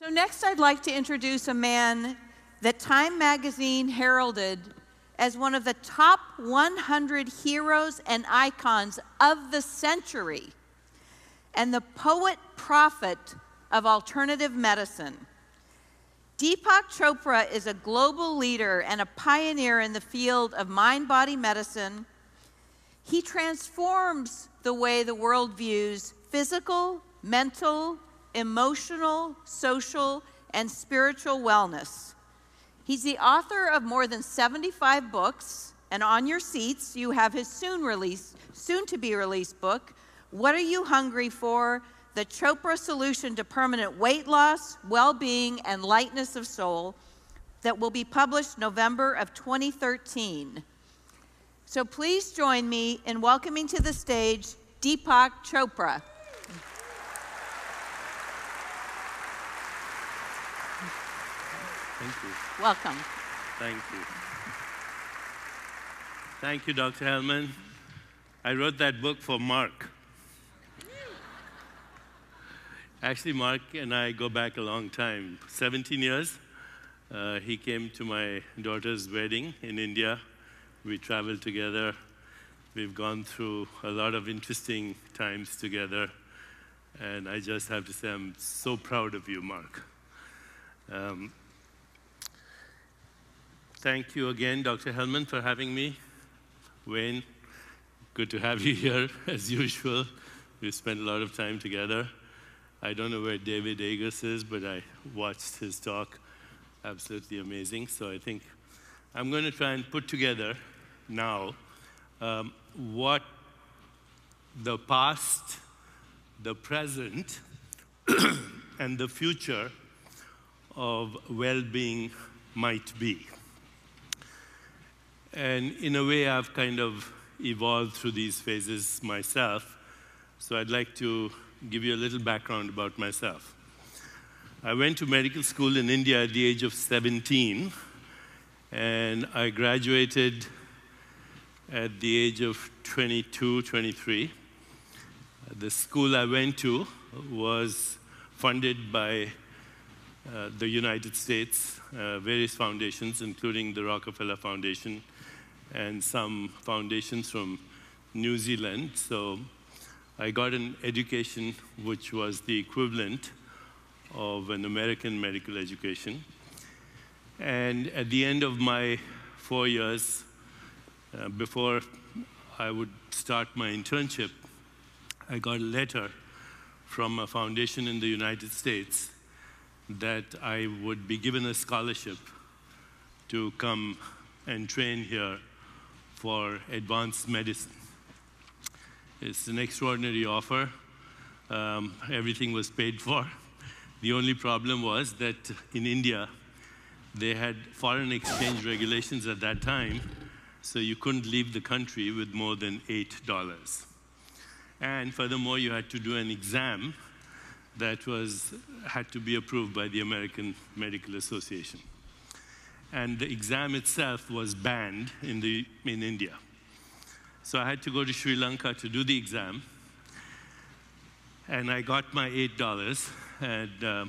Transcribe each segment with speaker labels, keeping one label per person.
Speaker 1: So next I'd like to introduce a man that Time magazine heralded as one of the top 100 heroes and icons of the century, and the poet-prophet of alternative medicine. Deepak Chopra is a global leader and a pioneer in the field of mind-body medicine. He transforms the way the world views physical, mental, emotional, social, and spiritual wellness. He's the author of more than 75 books, and on your seats you have his soon-to-be released book, What Are You Hungry For? The Chopra Solution to Permanent Weight Loss, Well-Being, and Lightness of Soul, that will be published November of 2013. So please join me in welcoming to the stage Deepak Chopra.
Speaker 2: Thank you.
Speaker 1: Welcome.
Speaker 2: Thank you. Thank you, Dr. Hellman. I wrote that book for Mark. Actually, Mark and I go back a long time, 17 years. He came to my daughter's wedding in India. We traveled together. We've gone through a lot of interesting times together. And I just have to say, I'm so proud of you, Mark. Thank you again, Dr. Hellman, for having me. Wayne, good to have you here, as usual. We spent a lot of time together. I don't know where David Agus is, but I watched his talk. Absolutely amazing. So I think I'm going to try and put together now what the past, the present, and the future of well-being might be. And in a way, I've kind of evolved through these phases myself. So I'd like to give you a little background about myself. I went to medical school in India at the age of 17, and I graduated at the age of 22, 23. The school I went to was funded by the United States, various foundations, including the Rockefeller Foundation, and some foundations from New Zealand. So I got an education which was the equivalent of an American medical education. And at the end of my 4 years, before I would start my internship, I got a letter from a foundation in the United States that I would be given a scholarship to come and train here for advanced medicine. It's an extraordinary offer. Everything was paid for. The only problem was that in India, they had foreign exchange regulations at that time, so you couldn't leave the country with more than $8. And furthermore, you had to do an exam that had to be approved by the American Medical Association. And the exam itself was banned in India. So I had to go to Sri Lanka to do the exam. And I got my $8. And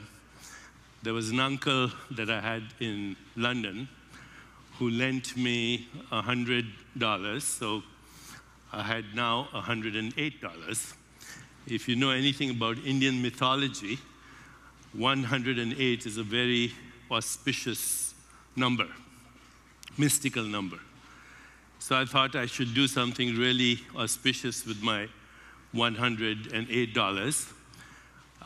Speaker 2: there was an uncle that I had in London who lent me $100. So I had now $108. If you know anything about Indian mythology, 108 is a very auspicious number, mystical number. So I thought I should do something really auspicious with my $108.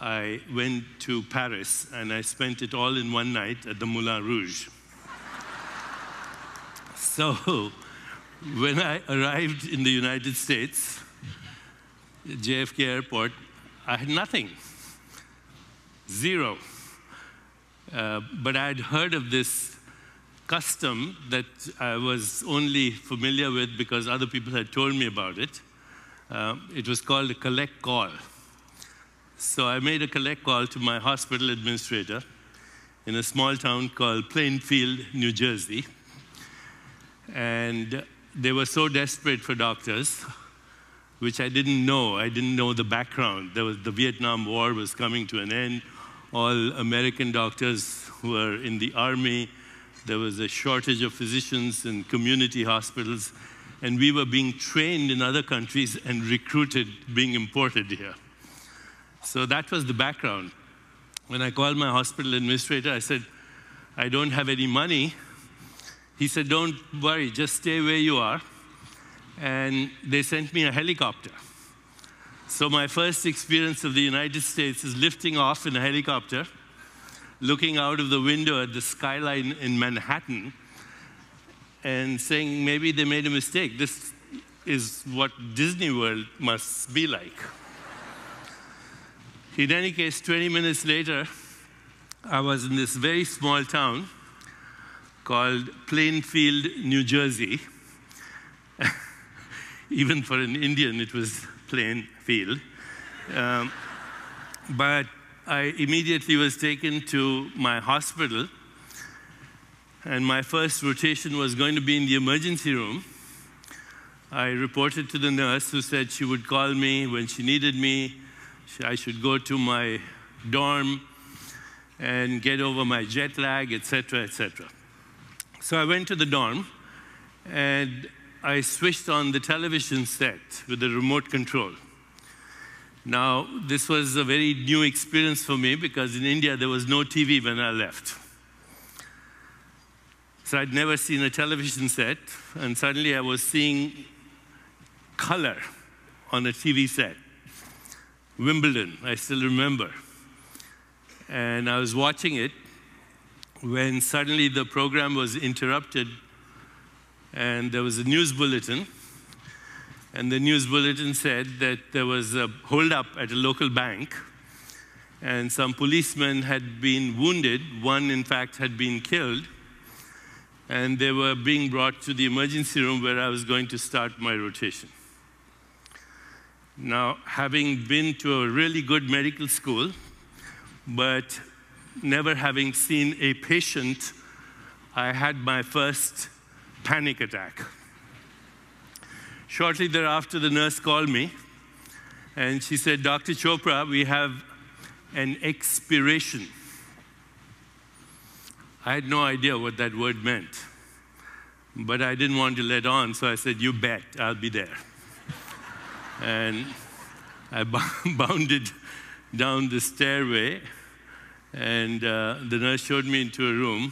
Speaker 2: I went to Paris, and I spent it all in one night at the Moulin Rouge. So when I arrived in the United States, JFK Airport, I had nothing, zero. But I had heard of this custom that I was only familiar with because other people had told me about it. It was called a collect call. So I made a collect call to my hospital administrator in a small town called Plainfield, New Jersey. And they were so desperate for doctors, which I didn't know. I didn't know the background. The Vietnam War was coming to an end. all American doctors who were in the army. There was a shortage of physicians in community hospitals, and we were being trained in other countries and recruited, being imported here. So that was the background. When I called my hospital administrator, I said, I don't have any money. He said, don't worry, just stay where you are. And they sent me a helicopter. So my first experience of the United States is lifting off in a helicopter, looking out of the window at the skyline in Manhattan, and saying, maybe they made a mistake. This is what Disney World must be like. In any case, 20 minutes later, I was in this very small town called Plainfield, New Jersey. Even for an Indian, it was Plainfield. But I immediately was taken to my hospital, and my first rotation was going to be in the emergency room. I reported to the nurse, who said she would call me when she needed me. I should go to my dorm and get over my jet lag, et cetera, et cetera. So I went to the dorm, and I switched on the television set with a remote control. Now, this was a very new experience for me, because in India there was no TV when I left. So I'd never seen a television set, and suddenly I was seeing color on a TV set. Wimbledon, I still remember. And I was watching it when suddenly the program was interrupted, and there was a news bulletin. And the news bulletin said that there was a holdup at a local bank, and some policemen had been wounded. One, in fact, had been killed. And they were being brought to the emergency room where I was going to start my rotation. Now, having been to a really good medical school, but never having seen a patient, I had my first panic attack. Shortly thereafter, the nurse called me, and she said, Dr. Chopra, we have an expiration. I had no idea what that word meant, but I didn't want to let on, so I said, you bet, I'll be there. And I bounded down the stairway, and the nurse showed me into a room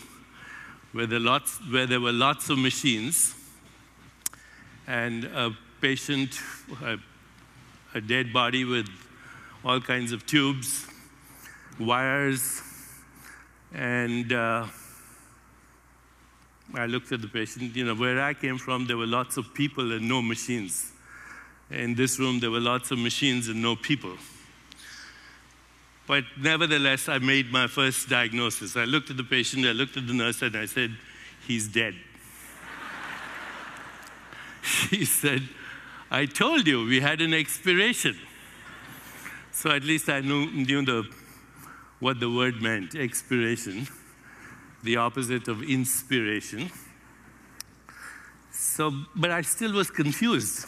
Speaker 2: where there were lots of machines, and a patient, a dead body with all kinds of tubes, wires, and I looked at the patient. You know, where I came from, there were lots of people and no machines. In this room, there were lots of machines and no people. But nevertheless, I made my first diagnosis. I looked at the patient, I looked at the nurse, and I said, he's dead. She said, I told you, we had an expiration. So at least I knew what the word meant, expiration, the opposite of inspiration. But I still was confused.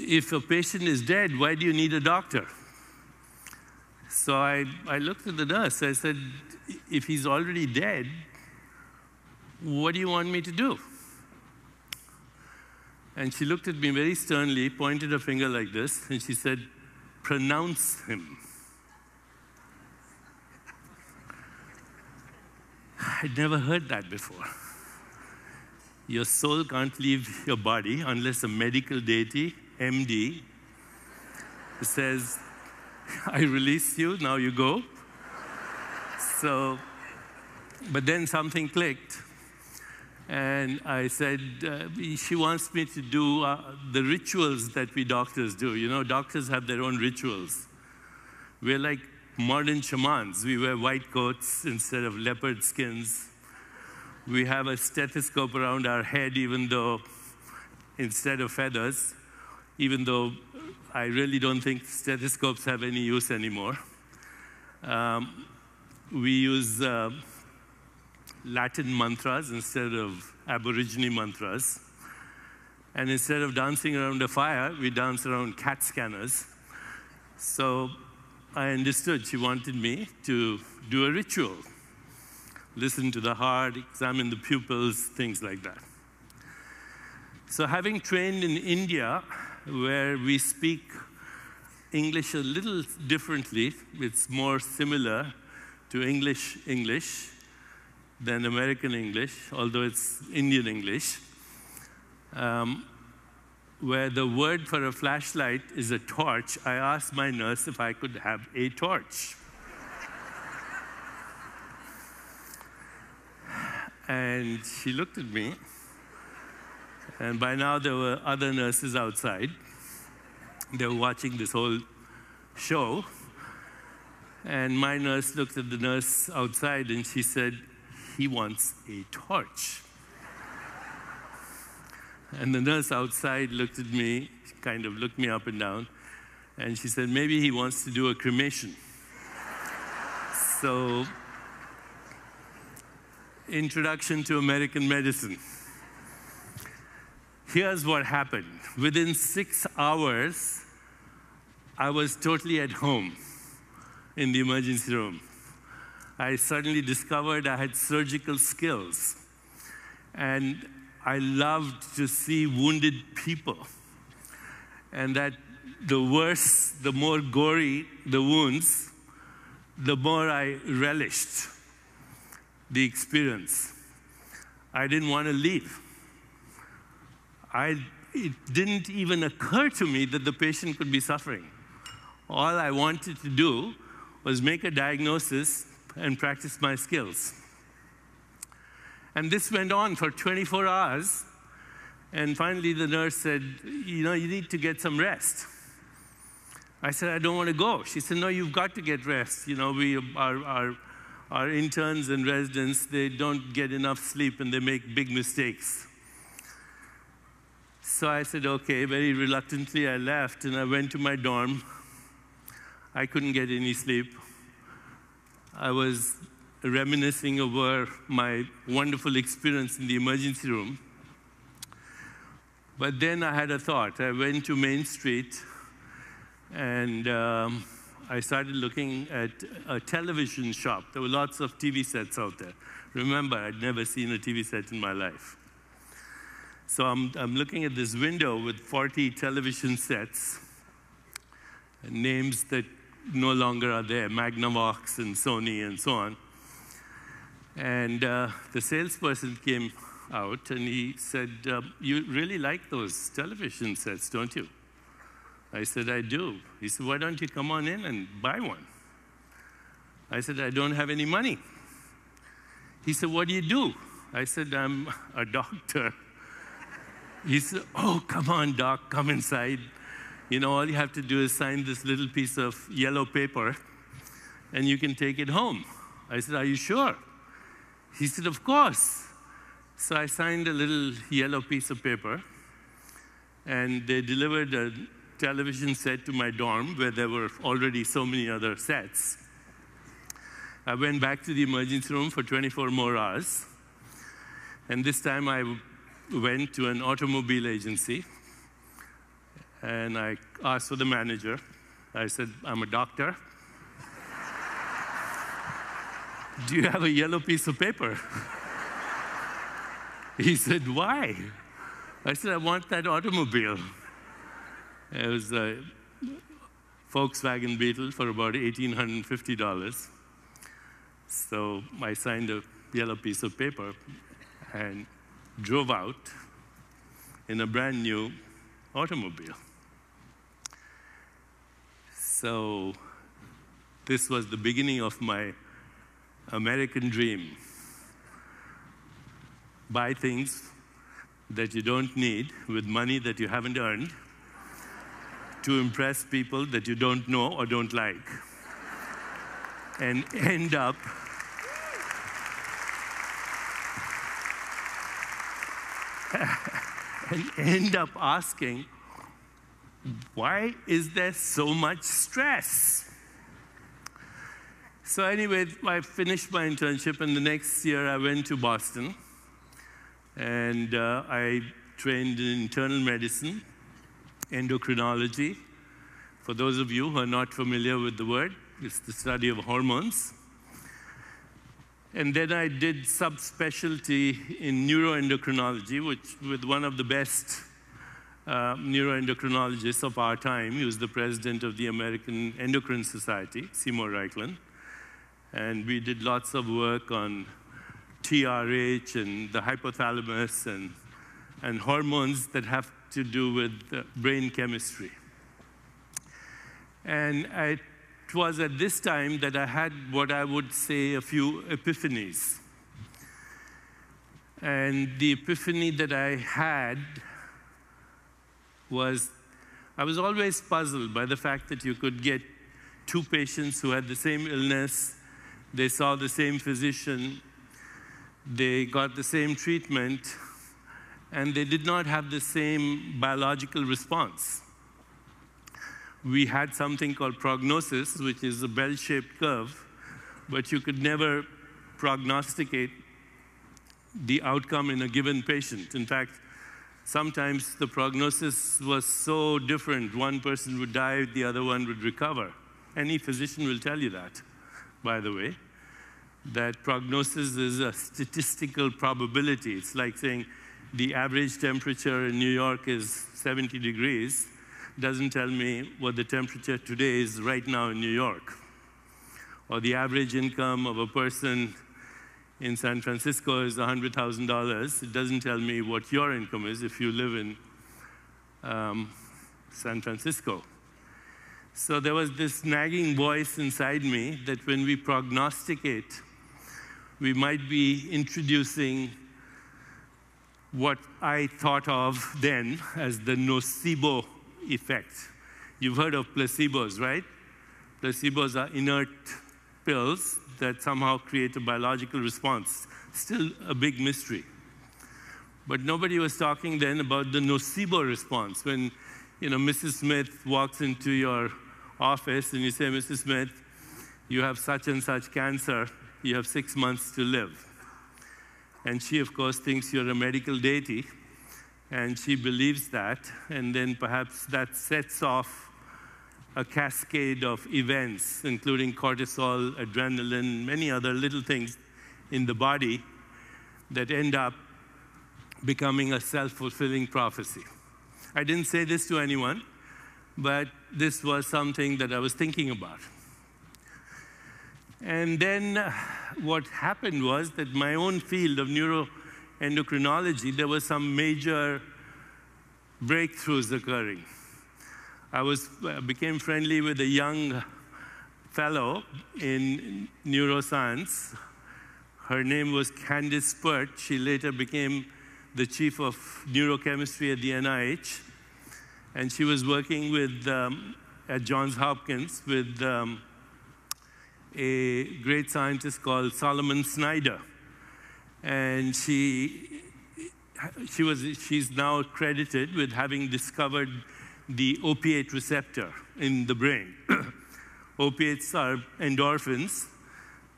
Speaker 2: If a patient is dead, why do you need a doctor? So I looked at the nurse. I said, if he's already dead, what do you want me to do? And she looked at me very sternly, pointed her finger like this, and she said, pronounce him. I'd never heard that before. Your soul can't leave your body unless a medical deity, MD, says, I release you, now you go. But then something clicked. And I said, she wants me to do the rituals that we doctors do. You know, doctors have their own rituals. We're like modern shamans. We wear white coats instead of leopard skins. We have a stethoscope around our head, even though, instead of feathers, even though I really don't think stethoscopes have any use anymore. We use Latin mantras instead of Aborigine mantras. And instead of dancing around a fire, we dance around CAT scanners. So I understood she wanted me to do a ritual, listen to the heart, examine the pupils, things like that. So having trained in India, where we speak English a little differently, it's more similar to English than American English, although it's Indian English, where the word for a flashlight is a torch. I asked my nurse if I could have a torch. And she looked at me, and by now there were other nurses outside. They were watching this whole show, and my nurse looked at the nurse outside, and she said, "He wants a torch." And the nurse outside looked at me, kind of looked me up and down, and she said, "Maybe he wants to do a cremation." So, introduction to American medicine. Here's what happened. Within 6 hours, I was totally at home in the emergency room. I suddenly discovered I had surgical skills. And I loved to see wounded people. And that the worse, the more gory the wounds, the more I relished the experience. I didn't want to leave. It didn't even occur to me that the patient could be suffering. All I wanted to do was make a diagnosis and practice my skills. And this went on for 24 hours. And finally, the nurse said, "You need to get some rest." I said, "I don't want to go." She said, "No, you've got to get rest. Our interns and residents, they don't get enough sleep and they make big mistakes." So I said, okay. Very reluctantly, I left and I went to my dorm. I couldn't get any sleep. I was reminiscing over my wonderful experience in the emergency room. But then I had a thought. I went to Main Street and I started looking at a television shop. There were lots of TV sets out there. Remember, I'd never seen a TV set in my life. So I'm looking at this window with 40 television sets, and names that no longer are there, Magnavox and Sony and so on. And the salesperson came out and he said, "You really like those television sets, don't you?" I said, "I do." He said, "Why don't you come on in and buy one?" I said, "I don't have any money." He said, "What do you do?" I said, "I'm a doctor." He said, "Oh, come on, doc, come inside. All you have to do is sign this little piece of yellow paper, and you can take it home." I said, "Are you sure?" He said, "Of course." So I signed a little yellow piece of paper, and they delivered a television set to my dorm, where there were already so many other sets. I went back to the emergency room for 24 more hours, and this time I went to an automobile agency, and I asked for the manager. I said, "I'm a doctor. Do you have a yellow piece of paper?" He said, "Why?" I said, "I want that automobile." It was a Volkswagen Beetle for about $1,850. So I signed a yellow piece of paper and drove out in a brand new automobile. So this was the beginning of my American dream. Buy things that you don't need with money that you haven't earned to impress people that you don't know or don't like, and end up asking, why is there so much stress? So anyway, I finished my internship, and the next year I went to Boston, and I trained in internal medicine, endocrinology, For those of you who are not familiar with the word, it's the study of hormones. And then I did subspecialty in neuroendocrinology, with one of the best neuroendocrinologists of our time. He was the president of the American Endocrine Society, Seymour Reichland. And we did lots of work on TRH and the hypothalamus and hormones that have to do with brain chemistry. And it was at this time that I had what I would say a few epiphanies. And the epiphany that I had was, I was always puzzled by the fact that you could get two patients who had the same illness, they saw the same physician, they got the same treatment, and they did not have the same biological response. We had something called prognosis, which is a bell-shaped curve, but you could never prognosticate the outcome in a given patient. In fact, sometimes the prognosis was so different. One person would die, the other one would recover. Any physician will tell you that, by the way, that prognosis is a statistical probability. It's like saying the average temperature in New York is 70 degrees. Doesn't tell me what the temperature today is right now in New York. Or the average income of a person in San Francisco is $100,000. It doesn't tell me what your income is if you live in San Francisco. So there was this nagging voice inside me that when we prognosticate, we might be introducing what I thought of then as the nocebo effect. You've heard of placebos, right? Placebos are inert pills that somehow create a biological response. Still a big mystery. But nobody was talking then about the nocebo response. When, Mrs. Smith walks into your office and you say, Mrs. Smith, you have such and such cancer, you have 6 months to live. And she, of course, thinks you're a medical deity, and she believes that, and then perhaps that sets off a cascade of events, including cortisol, adrenaline, many other little things in the body that end up becoming a self-fulfilling prophecy. I didn't say this to anyone, but this was something that I was thinking about. And then what happened was that my own field of neuroendocrinology, there were some major breakthroughs occurring. I became friendly with a young fellow in neuroscience. Her name was Candice Pert. She later became the chief of neurochemistry at the NIH. And she was working with, at Johns Hopkins with a great scientist called Solomon Snyder. And she's now credited with having discovered the opiate receptor in the brain. Opiates are endorphins,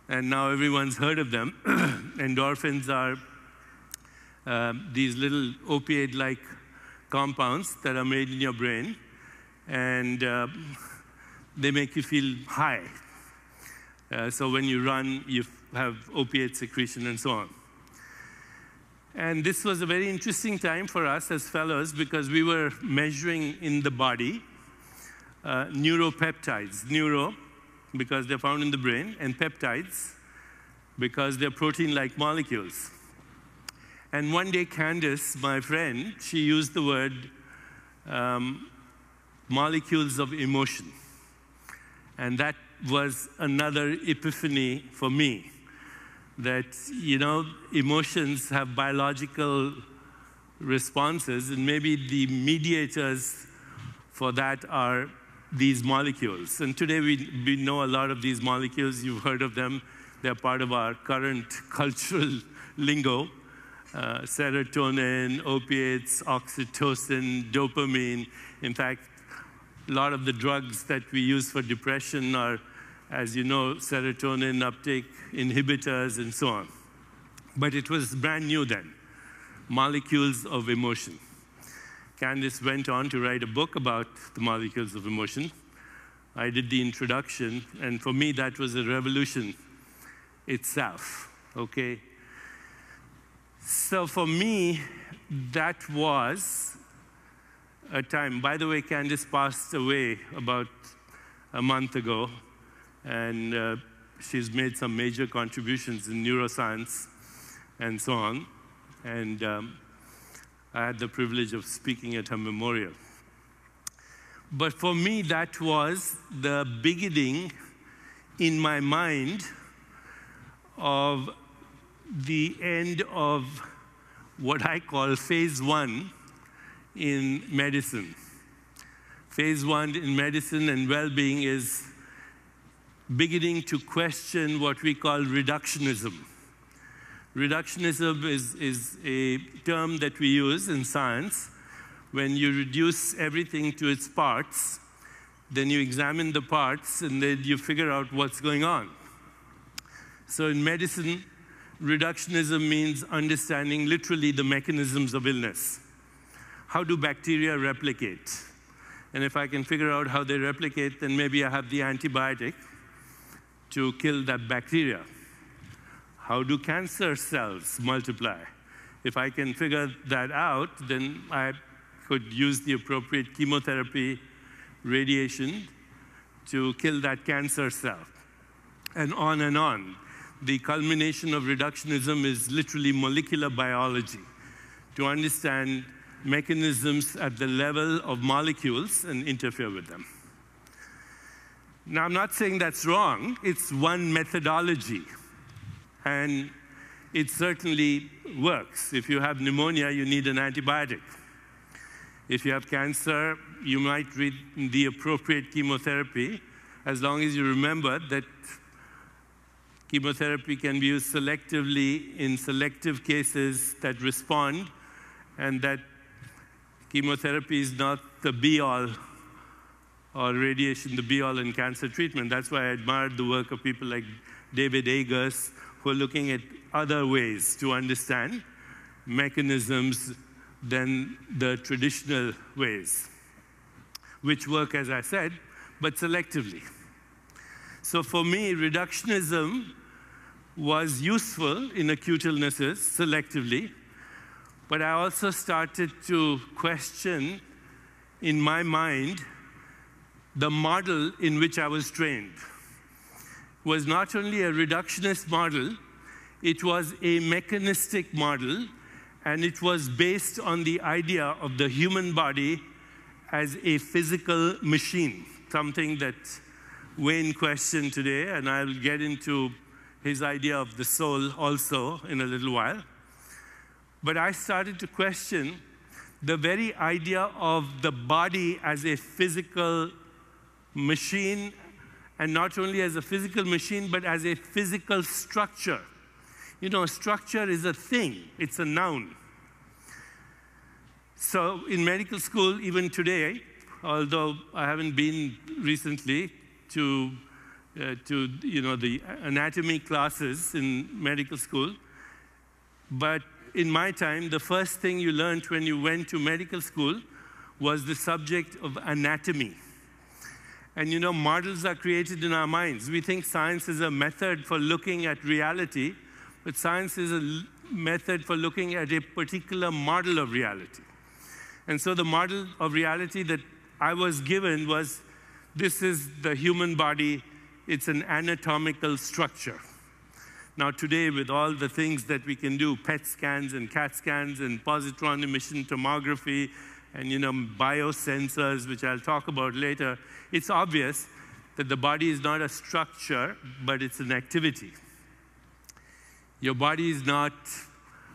Speaker 2: and now everyone's heard of them. Endorphins are these little opiate-like compounds that are made in your brain, and they make you feel high. So when you run, you have opiate secretion and so on. And this was a very interesting time for us as fellows because we were measuring in the body neuropeptides. Neuro, because they're found in the brain, and peptides, because they're protein-like molecules. And one day, Candice, my friend, she used the word molecules of emotion. And that was another epiphany for me, that, emotions have biological responses, and maybe the mediators for that are these molecules. And today we know a lot of these molecules. You've heard of them. They're part of our current cultural lingo. Serotonin, opiates, oxytocin, dopamine. In fact, a lot of the drugs that we use for depression are, as you know, serotonin uptake inhibitors and so on. But it was brand new then, molecules of emotion. Candice went on to write a book about the molecules of emotion. I did the introduction, and for me, that was a revolution itself, okay? So for me, that was a time. By the way, Candace passed away about a month ago, and she's made some major contributions in neuroscience and so on. And I had the privilege of speaking at her memorial. But for me, that was the beginning in my mind of the end of what I call phase 1 in medicine. Phase 1 in medicine and well-being is beginning to question what we call reductionism. Reductionism is a term that we use in science. When you reduce everything to its parts, then you examine the parts and then you figure out what's going on. So in medicine, reductionism means understanding literally the mechanisms of illness. How do bacteria replicate? And if I can figure out how they replicate, then maybe I have the antibiotic to kill that bacteria. How do cancer cells multiply? If I can figure that out, then I could use the appropriate chemotherapy, radiation to kill that cancer cell, and on and on. The culmination of reductionism is literally molecular biology, to understand mechanisms at the level of molecules and interfere with them. Now, I'm not saying that's wrong. It's one methodology, and it certainly works. If you have pneumonia, you need an antibiotic. If you have cancer, you might read the appropriate chemotherapy, as long as you remember that chemotherapy can be used selectively in selective cases that respond, and that chemotherapy is not the be-all, or radiation the be-all in cancer treatment. That's why I admired the work of people like David Agers, who are looking at other ways to understand mechanisms than the traditional ways, which work, as I said, but selectively. So for me, reductionism was useful in acute illnesses selectively, but I also started to question in my mind the model in which I was trained. It was not only a reductionist model, it was a mechanistic model, and it was based on the idea of the human body as a physical machine, something that Wayne questioned today, and I'll get into his idea of the soul also in a little while. But I started to question the very idea of the body as a physical machine, and not only as a physical machine, but as a physical structure. You know, structure is a thing, it's a noun. So in medical school, even today, although I haven't been recently to the anatomy classes in medical school, but in my time, the first thing you learned when you went to medical school was the subject of anatomy. And you know, models are created in our minds. We think science is a method for looking at reality, but science is a method for looking at a particular model of reality. And so the model of reality that I was given was, this is the human body, it's an anatomical structure. Now today, with all the things that we can do, PET scans and CAT scans and positron emission tomography and biosensors, which I'll talk about later, it's obvious that the body is not a structure, but it's an activity. Your body is not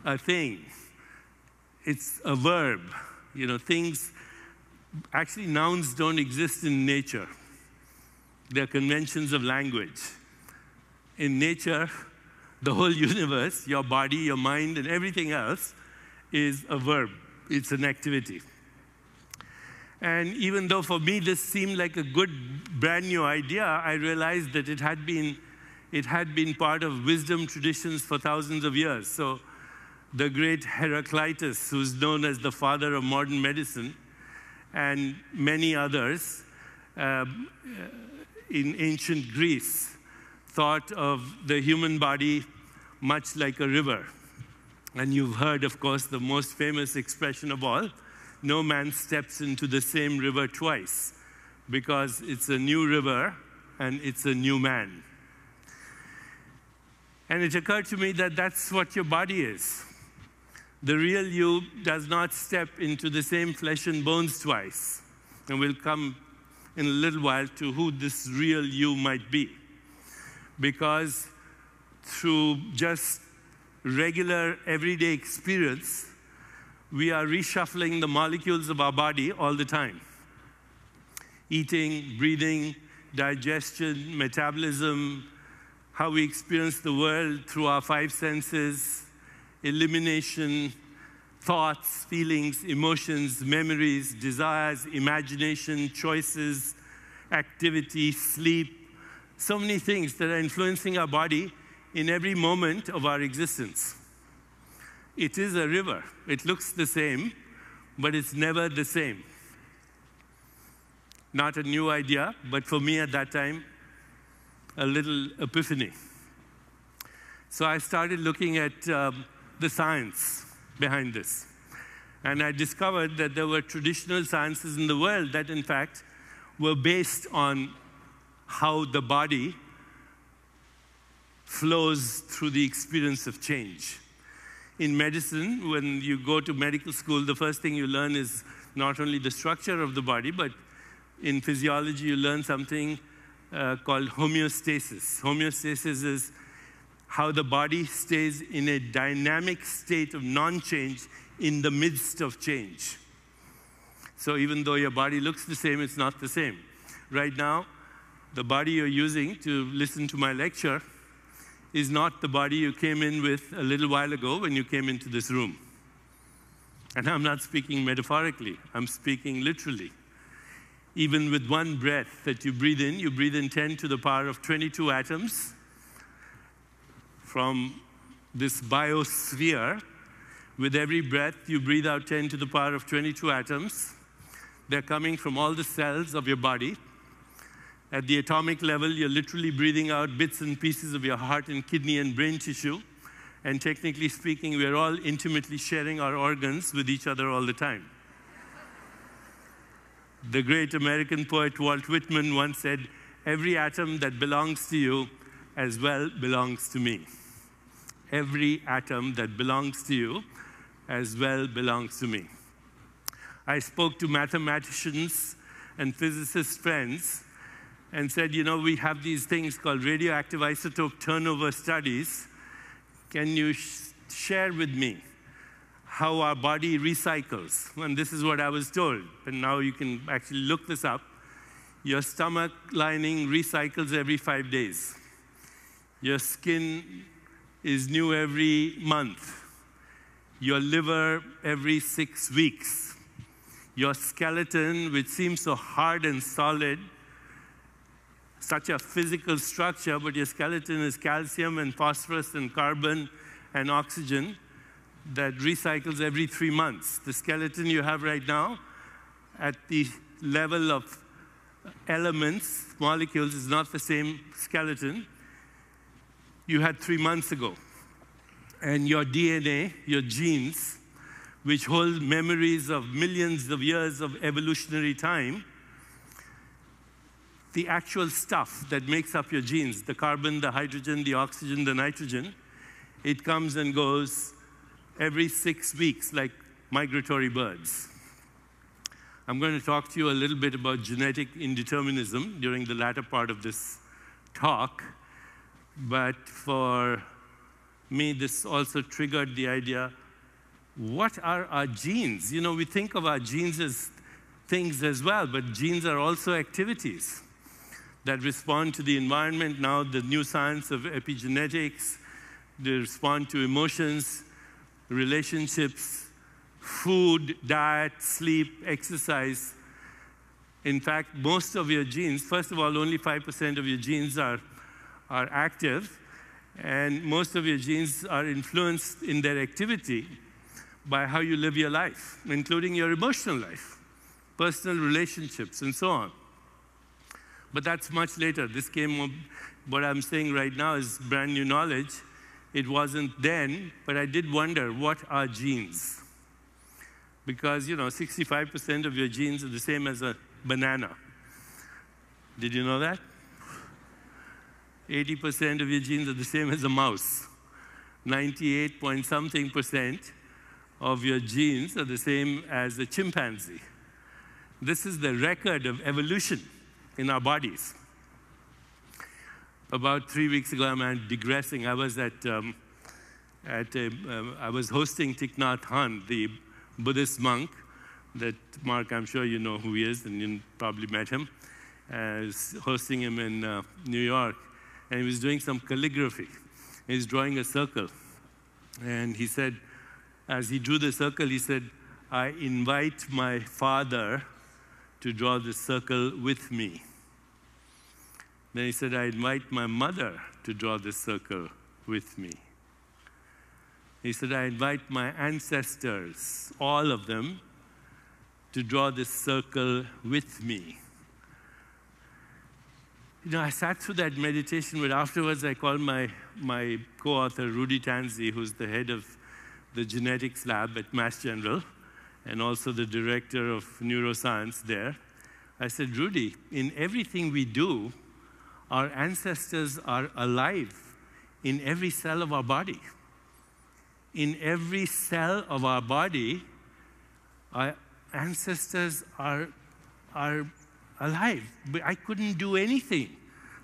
Speaker 2: a thing. It's a verb. You know, things, actually nouns don't exist in nature. They're conventions of language. In nature, the whole universe, your body, your mind, and everything else is a verb. It's an activity. And even though for me this seemed like a good, brand new idea, I realized that it had been part of wisdom traditions for thousands of years. So the great Heraclitus, who's known as the father of modern medicine, and many others, in ancient Greece thought of the human body much like a river. And you've heard, of course, the most famous expression of all, no man steps into the same river twice, because it's a new river and it's a new man. And it occurred to me that that's what your body is. The real you does not step into the same flesh and bones twice. And we'll come in a little while to who this real you might be. Because through just regular, everyday experience, we are reshuffling the molecules of our body all the time. Eating, breathing, digestion, metabolism, how we experience the world through our five senses, elimination, thoughts, feelings, emotions, memories, desires, imagination, choices, activity, sleep, so many things that are influencing our body in every moment of our existence. It is a river. It looks the same, but it's never the same. Not a new idea, but for me at that time, a little epiphany. So I started looking at the science behind this. And I discovered that there were traditional sciences in the world that, in fact, were based on how the body flows through the experience of change. In medicine, when you go to medical school, the first thing you learn is not only the structure of the body, but in physiology, you learn something called homeostasis. Homeostasis is how the body stays in a dynamic state of non-change in the midst of change. So even though your body looks the same, it's not the same. Right now, the body you're using to listen to my lecture is not the body you came in with a little while ago when you came into this room. And I'm not speaking metaphorically, I'm speaking literally. Even with one breath that you breathe in 10 to the power of 22 atoms from this biosphere. With every breath, you breathe out 10 to the power of 22 atoms. They're coming from all the cells of your body. At the atomic level, you're literally breathing out bits and pieces of your heart and kidney and brain tissue. And technically speaking, we're all intimately sharing our organs with each other all the time. The great American poet Walt Whitman once said, "Every atom that belongs to you as well belongs to me." Every atom that belongs to you as well belongs to me. I spoke to mathematicians and physicist friends and said, you know, we have these things called radioactive isotope turnover studies. Can you share with me how our body recycles? And this is what I was told. And now you can actually look this up. Your stomach lining recycles every 5 days. Your skin is new every month. Your liver every 6 weeks. Your skeleton, which seems so hard and solid, such a physical structure, but your skeleton is calcium and phosphorus and carbon and oxygen that recycles every 3 months. The skeleton you have right now at the level of elements, molecules, is not the same skeleton you had 3 months ago. And your DNA, your genes, which hold memories of millions of years of evolutionary time, the actual stuff that makes up your genes, the carbon, the hydrogen, the oxygen, the nitrogen, it comes and goes every 6 weeks like migratory birds. I'm going to talk to you a little bit about genetic indeterminism during the latter part of this talk, but for me, this also triggered the idea, what are our genes? You know, we think of our genes as things as well, but genes are also activities that respond to the environment. Now, the new science of epigenetics, they respond to emotions, relationships, food, diet, sleep, exercise. In fact, most of your genes, first of all, only 5% of your genes are active, and most of your genes are influenced in their activity by how you live your life, including your emotional life, personal relationships, and so on. But that's much later. This came, what I'm saying right now is brand new knowledge. It wasn't then, but I did wonder, what are genes? Because, 65% of your genes are the same as a banana. Did you know that? 80% of your genes are the same as a mouse. 98 point something percent of your genes are the same as a chimpanzee. This is the record of evolution in our bodies. About 3 weeks ago, I'm digressing. I was I was hosting Thich Nhat Hanh, the Buddhist monk that, Mark, I'm sure you know who he is, and you probably met him. I was hosting him in New York, and he was doing some calligraphy. He's drawing a circle. And he said, as he drew the circle, he said, I invite my father to draw the circle with me. Then he said, I invite my mother to draw this circle with me. He said, I invite my ancestors, all of them, to draw this circle with me. I sat through that meditation, but afterwards I called my co-author, Rudy Tanzi, who's the head of the genetics lab at Mass General, and also the director of neuroscience there. I said, Rudy, in everything we do, our ancestors are alive in every cell of our body. In every cell of our body, our ancestors are alive. But I couldn't do anything.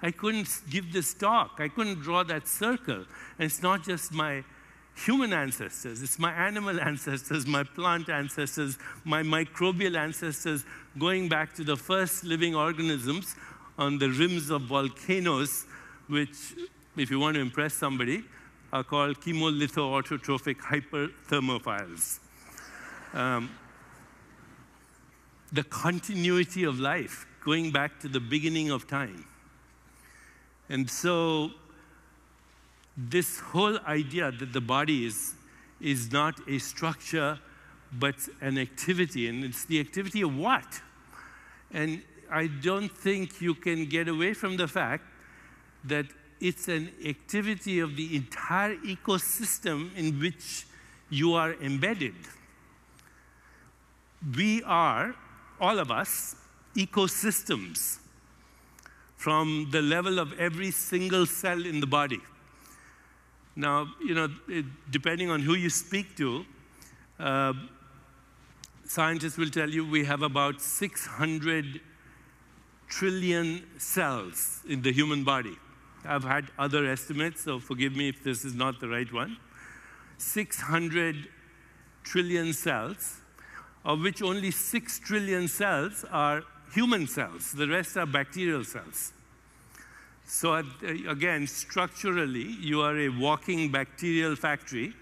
Speaker 2: I couldn't give this talk. I couldn't draw that circle. And it's not just my human ancestors. It's my animal ancestors, my plant ancestors, my microbial ancestors, going back to the first living organisms on the rims of volcanoes, which, if you want to impress somebody, are called chemolithoautotrophic hyperthermophiles. The continuity of life, going back to the beginning of time. And so this whole idea that the body is not a structure, but an activity, and it's the activity of what? And I don't think you can get away from the fact that it's an activity of the entire ecosystem in which you are embedded. We are, all of us, ecosystems from the level of every single cell in the body. Now, depending on who you speak to, scientists will tell you we have about 600 trillion cells in the human body. I've had other estimates, so forgive me if this is not the right one. 600 trillion cells, of which only 6 trillion cells are human cells. The rest are bacterial cells. So again, structurally, you are a walking bacterial factory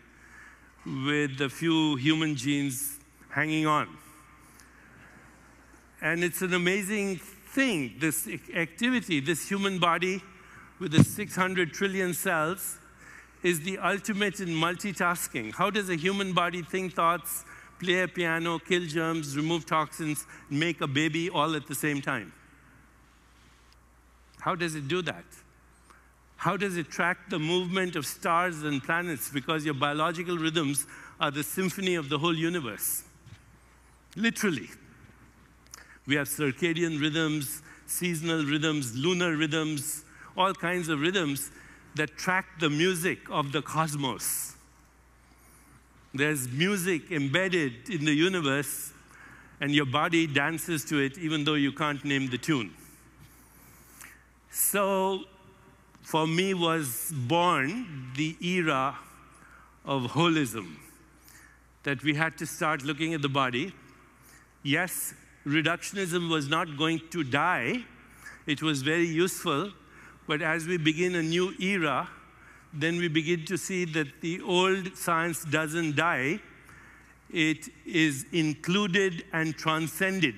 Speaker 2: with a few human genes hanging on. And it's an amazing thing, this activity, this human body with the 600 trillion cells is the ultimate in multitasking. How does a human body think thoughts, play a piano, kill germs, remove toxins, make a baby all at the same time? How does it do that? How does it track the movement of stars and planets? Because your biological rhythms are the symphony of the whole universe. Literally. We have circadian rhythms, seasonal rhythms, lunar rhythms, all kinds of rhythms that track the music of the cosmos. There's music embedded in the universe, and your body dances to it even though you can't name the tune. So, for me was born the era of holism, that we had to start looking at the body. Yes, reductionism was not going to die. It was very useful. But as we begin a new era, then we begin to see that the old science doesn't die. It is included and transcended.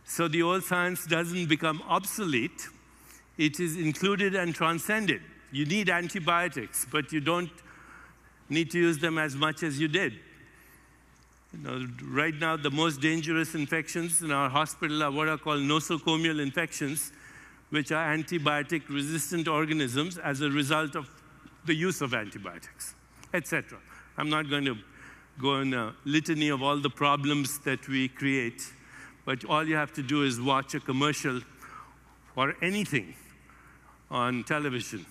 Speaker 2: So the old science doesn't become obsolete. It is included and transcended. You need antibiotics, but you don't need to use them as much as you did. Right now, the most dangerous infections in our hospital are what are called nosocomial infections, which are antibiotic-resistant organisms as a result of the use of antibiotics, etc. I'm not going to go in a litany of all the problems that we create, but all you have to do is watch a commercial or anything on television.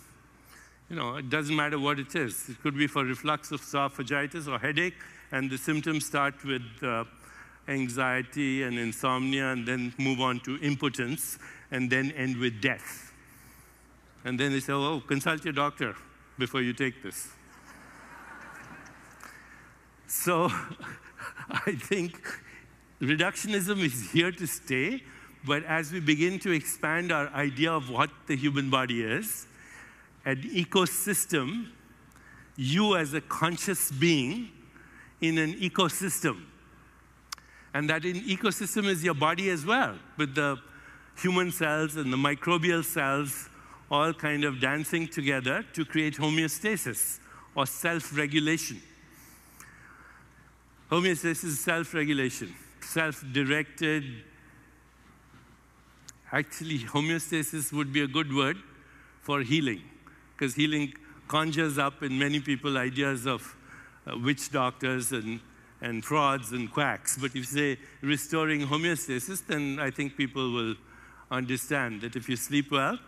Speaker 2: It doesn't matter what it is. It could be for reflux esophagitis or headache, and the symptoms start with anxiety and insomnia, and then move on to impotence, and then end with death. And then they say, oh, consult your doctor before you take this. So I think reductionism is here to stay, but as we begin to expand our idea of what the human body is, an ecosystem, you as a conscious being in an ecosystem. And that ecosystem is your body as well, with the human cells and the microbial cells all kind of dancing together to create homeostasis or self-regulation. Homeostasis is self-regulation, self-directed. Actually, homeostasis would be a good word for healing, because healing conjures up in many people ideas of witch doctors and frauds and quacks. But if you say restoring homeostasis, then I think people will understand that if you sleep well,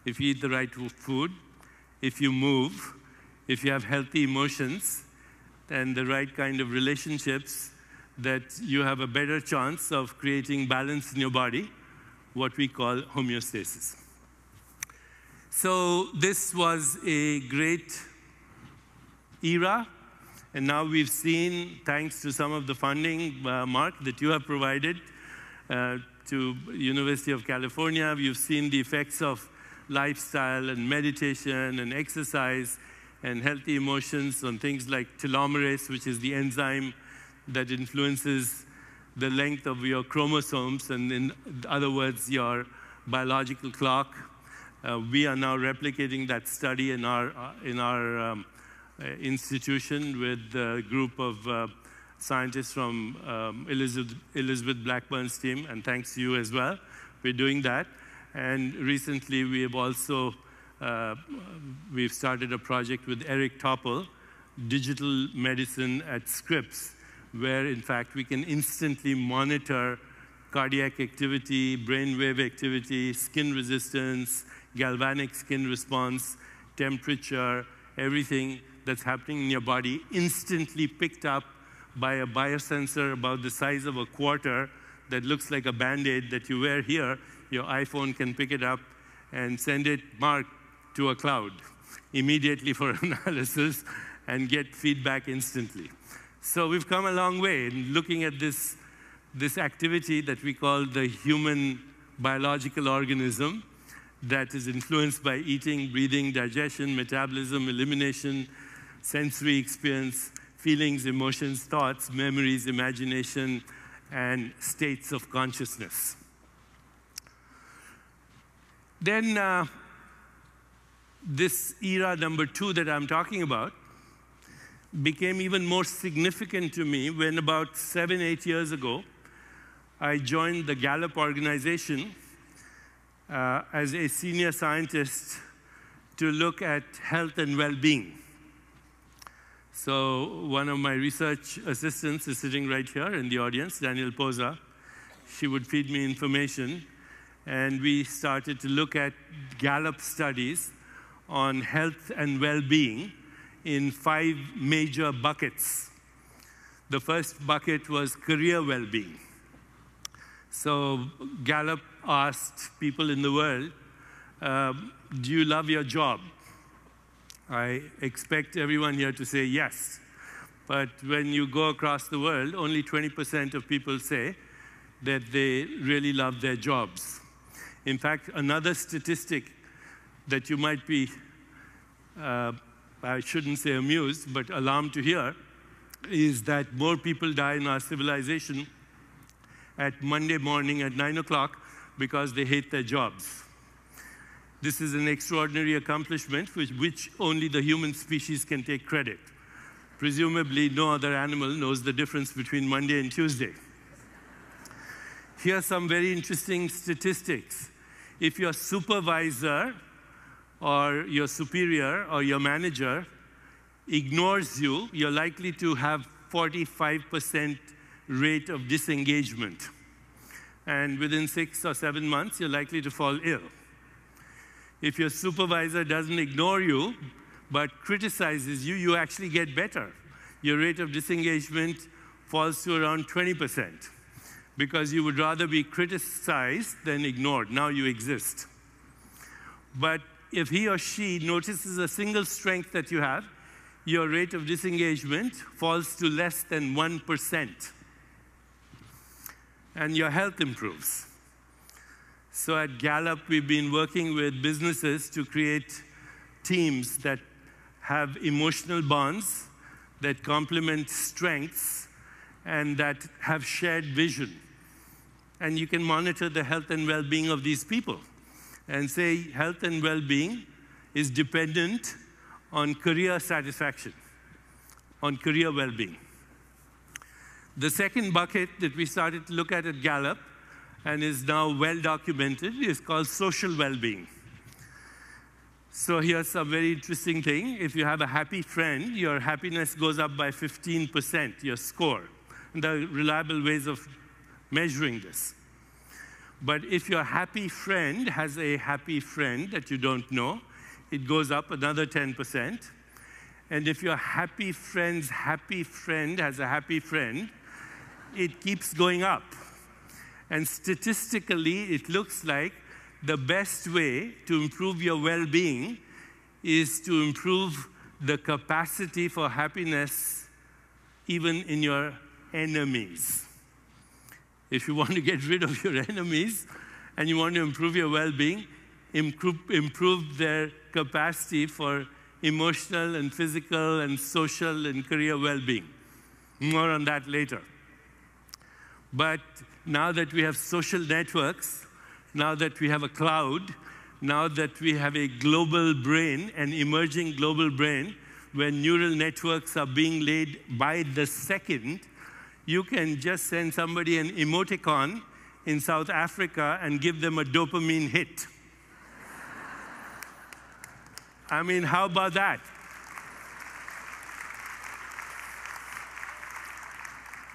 Speaker 2: if you eat the right food, if you move, if you have healthy emotions and the right kind of relationships, that you have a better chance of creating balance in your body, what we call homeostasis. So this was a great era. And now we've seen, thanks to some of the funding, Mark, that you have provided to University of California, we've seen the effects of lifestyle and meditation and exercise and healthy emotions on things like telomerase, which is the enzyme that influences the length of your chromosomes, and in other words, your biological clock. We are now replicating that study in our institution with a group of scientists from Elizabeth Blackburn's team, and thanks to you as well. We're doing that. And recently we have also, we've started a project with Eric Topol, digital medicine at Scripps, where in fact we can instantly monitor cardiac activity, brainwave activity, skin resistance, galvanic skin response, temperature, everything that's happening in your body instantly picked up by a biosensor about the size of a quarter that looks like a Band-Aid that you wear here. Your iPhone can pick it up and send it marked to a cloud immediately for analysis and get feedback instantly. So we've come a long way in looking at this activity that we call the human biological organism that is influenced by eating, breathing, digestion, metabolism, elimination, sensory experience, feelings, emotions, thoughts, memories, imagination, and states of consciousness. Then this era number 2 that I'm talking about became even more significant to me when about 7, 8 years ago, I joined the Gallup organization as a senior scientist to look at health and well-being. So one of my research assistants is sitting right here in the audience, Daniel Poza. She would feed me information, and we started to look at Gallup studies on health and well-being in 5 major buckets. The first bucket was career well-being. So Gallup asked people in the world, do you love your job? I expect everyone here to say yes. But when you go across the world, only 20% of people say that they really love their jobs. In fact, another statistic that you might be, I shouldn't say amused, but alarmed to hear, is that more people die in our civilization at Monday morning at 9 o'clock because they hate their jobs. This is an extraordinary accomplishment which only the human species can take credit. Presumably, no other animal knows the difference between Monday and Tuesday. Here are some very interesting statistics. If your supervisor or your superior or your manager ignores you, you're likely to have 45% rate of disengagement. And within 6 or 7 months, you're likely to fall ill. If your supervisor doesn't ignore you, but criticizes you, you actually get better. Your rate of disengagement falls to around 20%, because you would rather be criticized than ignored. Now you exist. But if he or she notices a single strength that you have, your rate of disengagement falls to less than 1%. And your health improves. So at Gallup, we've been working with businesses to create teams that have emotional bonds, that complement strengths, and that have shared vision. And you can monitor the health and well-being of these people and say health and well-being is dependent on career satisfaction, on career well-being. The second bucket that we started to look at Gallup and is now well documented is called social well-being. So here's a very interesting thing. If you have a happy friend, your happiness goes up by 15%, your score. And there are reliable ways of measuring this. But if your happy friend has a happy friend that you don't know, it goes up another 10%. And if your happy friend's happy friend has a happy friend, it keeps going up. And statistically, it looks like the best way to improve your well-being is to improve the capacity for happiness even in your enemies. If you want to get rid of your enemies and you want to improve your well-being, improve their capacity for emotional and physical and social and career well-being. More on that later. But now that we have social networks, now that we have a cloud, now that we have a global brain, an emerging global brain, where neural networks are being laid by the second, you can just send somebody an emoticon in South Africa and give them a dopamine hit. I mean, how about that?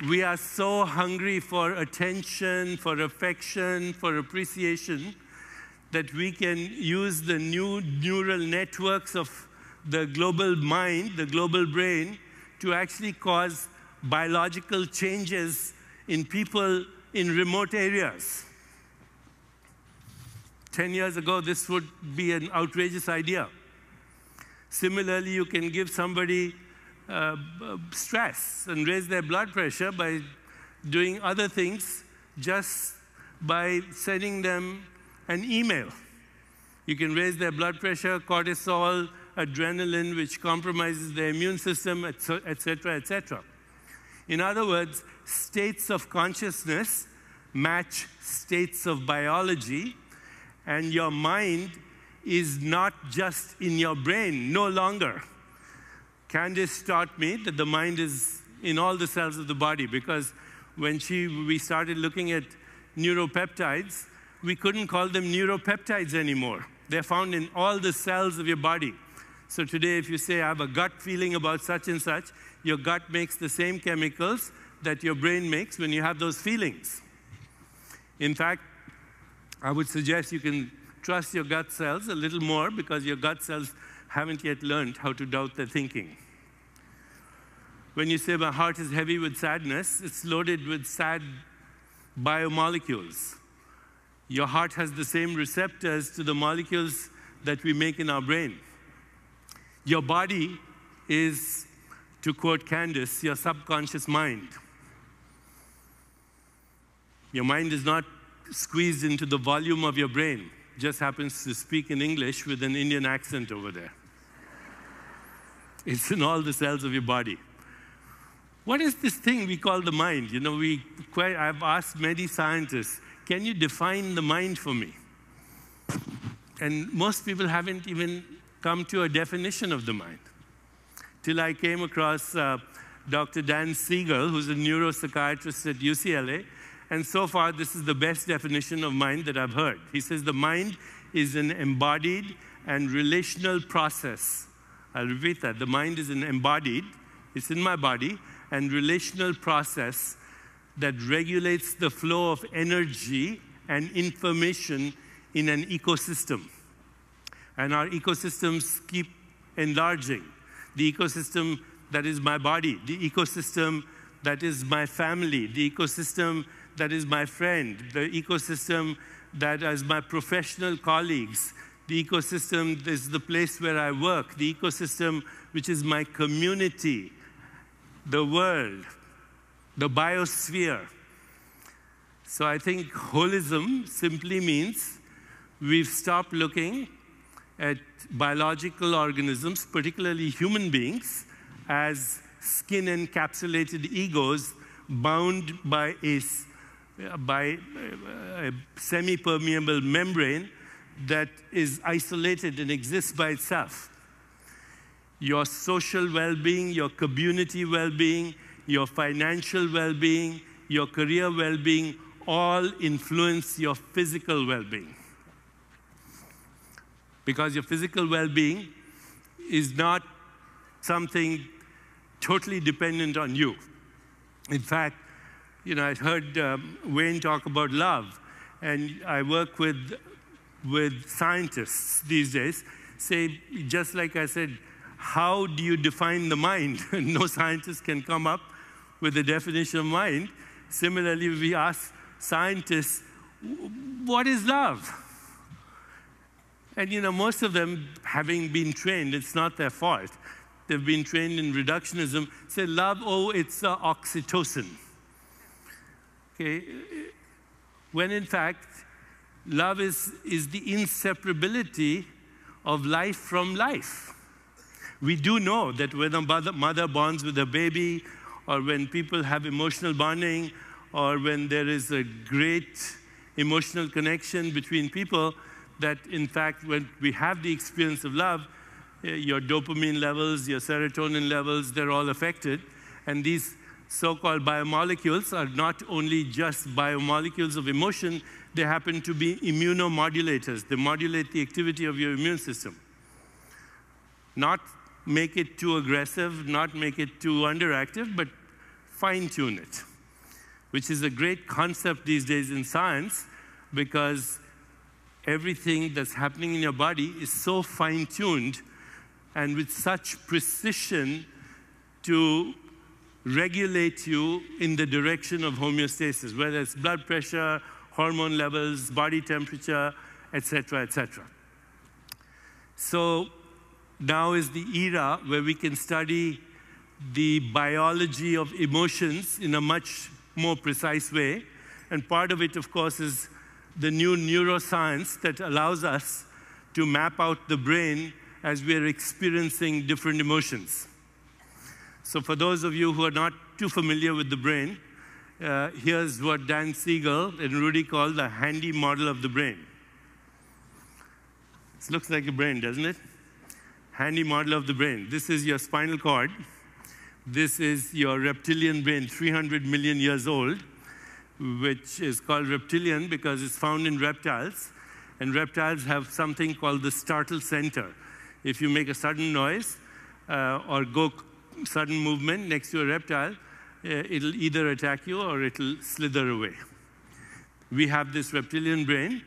Speaker 2: We are so hungry for attention, for affection, for appreciation, that we can use the new neural networks of the global mind, the global brain, to actually cause biological changes in people in remote areas. 10 years ago, this would be an outrageous idea. Similarly, you can give somebody stress and raise their blood pressure by doing other things, just by sending them an email. You can raise their blood pressure, cortisol, adrenaline, which compromises their immune system, etc., etc. In other words, states of consciousness match states of biology, and your mind is not just in your brain, no longer. Candice taught me that the mind is in all the cells of the body, because when we started looking at neuropeptides, we couldn't call them neuropeptides anymore. They're found in all the cells of your body. So today, if you say, I have a gut feeling about such and such, your gut makes the same chemicals that your brain makes when you have those feelings. In fact, I would suggest you can trust your gut cells a little more, because your gut cells haven't yet learned how to doubt their thinking. When you say my heart is heavy with sadness, it's loaded with sad biomolecules. Your heart has the same receptors to the molecules that we make in our brain. Your body is, to quote Candice, your subconscious mind. Your mind is not squeezed into the volume of your brain. Just happens to speak in English with an Indian accent over there. It's in all the cells of your body. What is this thing we call the mind? You know, I've asked many scientists, can you define the mind for me? And most people haven't even come to a definition of the mind. till I came across Dr. Dan Siegel, who's a neuropsychiatrist at UCLA. And so far, this is the best definition of mind that I've heard. He says the mind is an embodied and relational process. I'll repeat that. The mind is an embodied, it's in my body, and relational process that regulates the flow of energy and information in an ecosystem. And our ecosystems keep enlarging. The ecosystem that is my body, the ecosystem that is my family, the ecosystem that is my friend, the ecosystem that is my professional colleagues, the ecosystem is the place where I work, the ecosystem which is my community, the world, the biosphere. So I think holism simply means we've stopped looking at biological organisms, particularly human beings, as skin-encapsulated egos bound by a semi-permeable membrane that is isolated and exists by itself. Your social well-being, your community well-being, your financial well-being, your career well-being, all influence your physical well-being. Because your physical well-being is not something totally dependent on you. In fact, I heard Wayne talk about love, and I work with scientists these days, say, just like I said, how do you define the mind? No scientist can come up with a definition of mind. Similarly, we ask scientists, what is love? And most of them, having been trained, it's not their fault. They've been trained in reductionism, say love, oh, it's oxytocin. Okay? When in fact, love is the inseparability of life from life. We do know that when a mother bonds with a baby, or when people have emotional bonding, or when there is a great emotional connection between people, that in fact, when we have the experience of love, your dopamine levels, your serotonin levels, they're all affected. And these so-called biomolecules are not only just biomolecules of emotion, they happen to be immunomodulators. They modulate the activity of your immune system. Not make it too aggressive, not make it too underactive, but fine-tune it, which is a great concept these days in science, because everything that's happening in your body is so fine-tuned and with such precision to regulate you in the direction of homeostasis, whether it's blood pressure, hormone levels, body temperature, et cetera, et cetera. So now is the era where we can study the biology of emotions in a much more precise way. And part of it, of course, is the new neuroscience that allows us to map out the brain as we are experiencing different emotions. So for those of you who are not too familiar with the brain, here's what Dan Siegel and Rudy call the handy model of the brain. This looks like a brain, doesn't it? Handy model of the brain. This is your spinal cord. This is your reptilian brain, 300 million years old, which is called reptilian because it's found in reptiles. And reptiles have something called the startle center. If you make a sudden noise or go sudden movement next to a reptile, it'll either attack you or it'll slither away. We have this reptilian brain.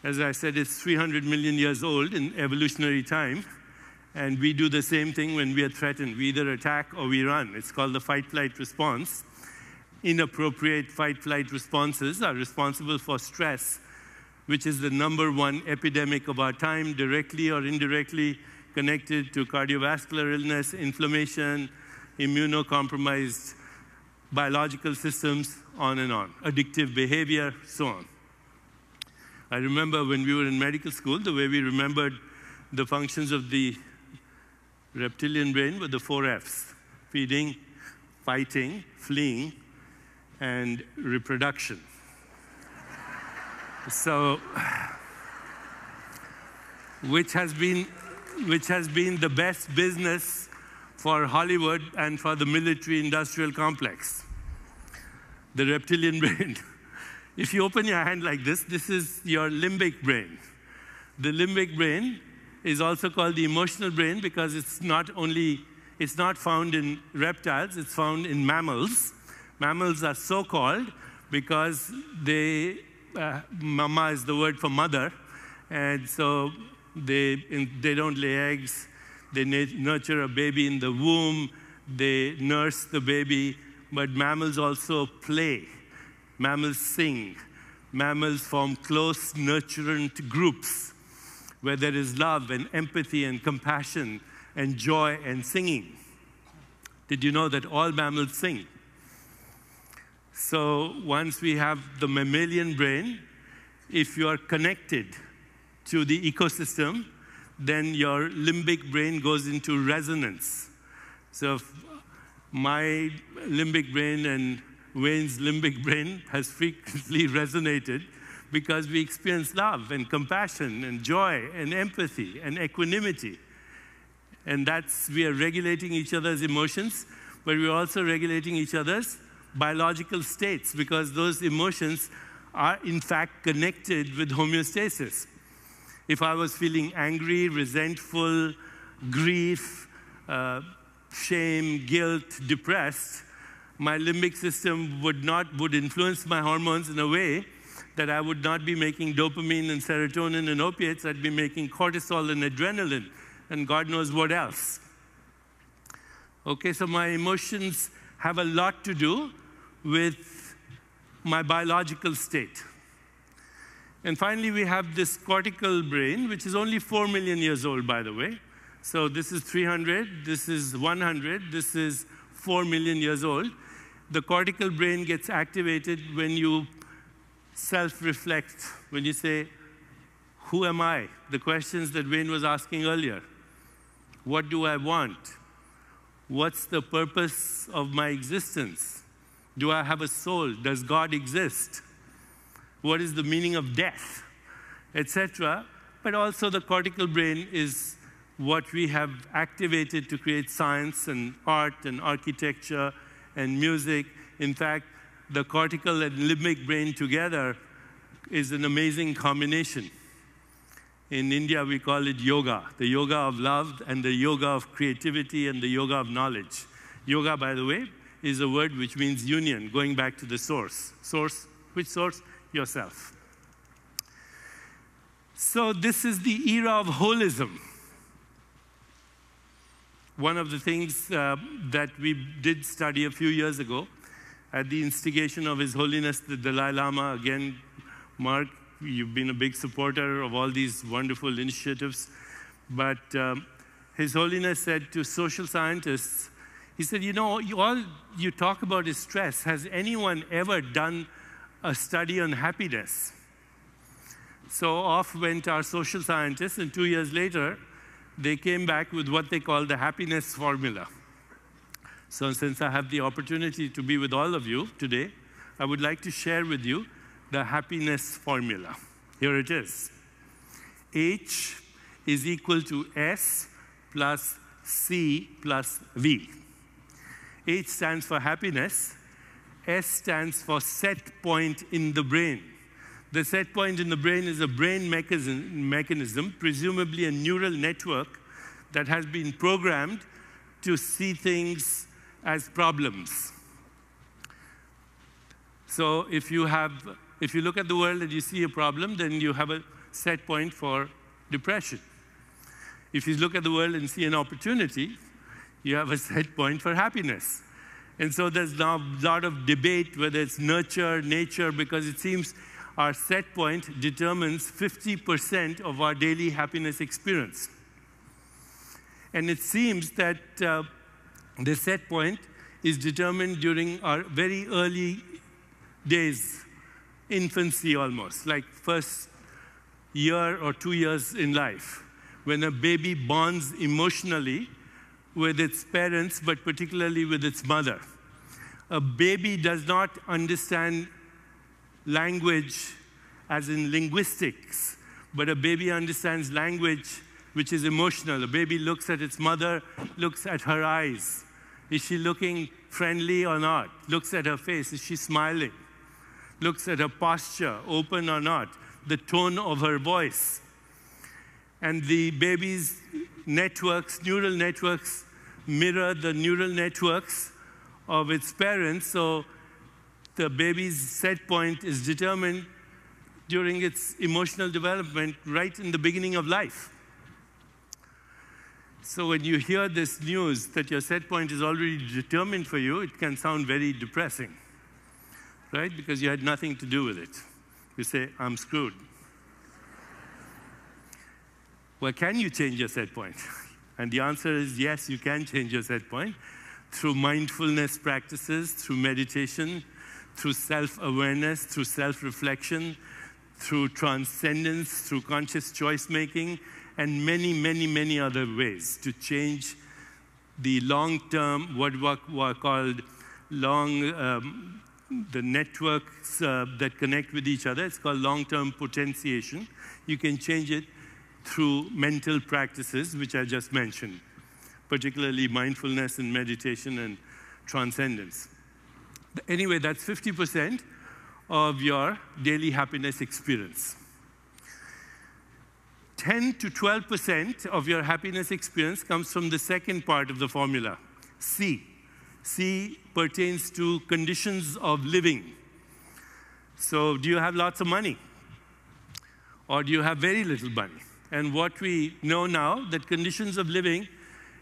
Speaker 2: As I said, it's 300 million years old in evolutionary time. And we do the same thing when we are threatened. We either attack or we run. It's called the fight-flight response. Inappropriate fight-flight responses are responsible for stress, which is the #1 epidemic of our time, directly or indirectly connected to cardiovascular illness, inflammation, immunocompromised biological systems, on and on, addictive behavior, so on. I remember when we were in medical school, the way we remembered the functions of the reptilian brain were the 4 Fs: feeding, fighting, fleeing, and reproduction. So, which has been the best business for Hollywood and for the military-industrial complex. The reptilian brain. If you open your hand like this is your limbic brain. The limbic brain is also called the emotional brain because it's not found in reptiles, it's found in mammals. Mammals are so called because mama is the word for mother, and so they don't lay eggs, they nurture a baby in the womb, they nurse the baby, but mammals also play. Mammals sing. Mammals form close, nurturant groups where there is love and empathy and compassion and joy and singing. Did you know that all mammals sing? So once we have the mammalian brain, if you are connected to the ecosystem, then your limbic brain goes into resonance. So my limbic brain and Wayne's limbic brain has frequently resonated because we experience love and compassion and joy and empathy and equanimity. And we are regulating each other's emotions, but we're also regulating each other's biological states because those emotions are in fact connected with homeostasis. If I was feeling angry, resentful, grief, shame, guilt, depressed, my limbic system would influence my hormones in a way that I would not be making dopamine and serotonin and opiates. I'd be making cortisol and adrenaline and God knows what else. Okay, so my emotions have a lot to do with my biological state. And finally, we have this cortical brain, which is only 4 million years old, by the way. So this is 300, this is 100, this is 4 million years old. The cortical brain gets activated when you self-reflect, when you say, who am I? The questions that Wayne was asking earlier. What do I want? What's the purpose of my existence? Do I have a soul? Does God exist? What is the meaning of death? Etc. But also the cortical brain is what we have activated to create science and art and architecture and music. In fact, the cortical and limbic brain together is an amazing combination. In India, we call it yoga, the yoga of love and the yoga of creativity and the yoga of knowledge. Yoga, by the way, is a word which means union, going back to the source. Source, which source? Yourself. So this is the era of holism. One of the things that we did study a few years ago at the instigation of His Holiness the Dalai Lama, again, Mark, you've been a big supporter of all these wonderful initiatives, but His Holiness said to social scientists, he said, you know, all you talk about is stress. Has anyone ever done a study on happiness? So off went our social scientists, and 2 years later, they came back with what they call the happiness formula. So since I have the opportunity to be with all of you today, I would like to share with you the happiness formula. Here it is. H is equal to S plus C plus V. H stands for happiness. S stands for set point in the brain. The set point in the brain is a brain mechanism, presumably a neural network that has been programmed to see things as problems. So if you look at the world and you see a problem, then you have a set point for depression. If you look at the world and see an opportunity, you have a set point for happiness. And so there's now a lot of debate whether it's nurture, nature, because it seems our set point determines 50% of our daily happiness experience. And it seems that the set point is determined during our very early days, infancy almost, like first year or 2 years in life, when a baby bonds emotionally with its parents, but particularly with its mother. A baby does not understand language as in linguistics, but a baby understands language which is emotional. A baby looks at its mother, looks at her eyes. Is she looking friendly or not? Looks at her face. Is she smiling? Looks at her posture, open or not? The tone of her voice. And the baby's networks, neural networks, mirror the neural networks of its parents. So the baby's set point is determined during its emotional development right in the beginning of life. So when you hear this news that your set point is already determined for you, it can sound very depressing, right? Because you had nothing to do with it. You say, I'm screwed. Well, can you change your set point? And the answer is yes, you can change your set point through mindfulness practices, through meditation, through self-awareness, through self-reflection, through transcendence, through conscious choice-making, and many, many, many other ways to change the long-term, what were called the networks that connect with each other. It's called long-term potentiation. You can change it through mental practices, which I just mentioned, particularly mindfulness and meditation and transcendence. Anyway, that's 50% of your daily happiness experience. 10 to 12% of your happiness experience comes from the second part of the formula, C. C pertains to conditions of living. So do you have lots of money? Or do you have very little money? And what we know now, that conditions of living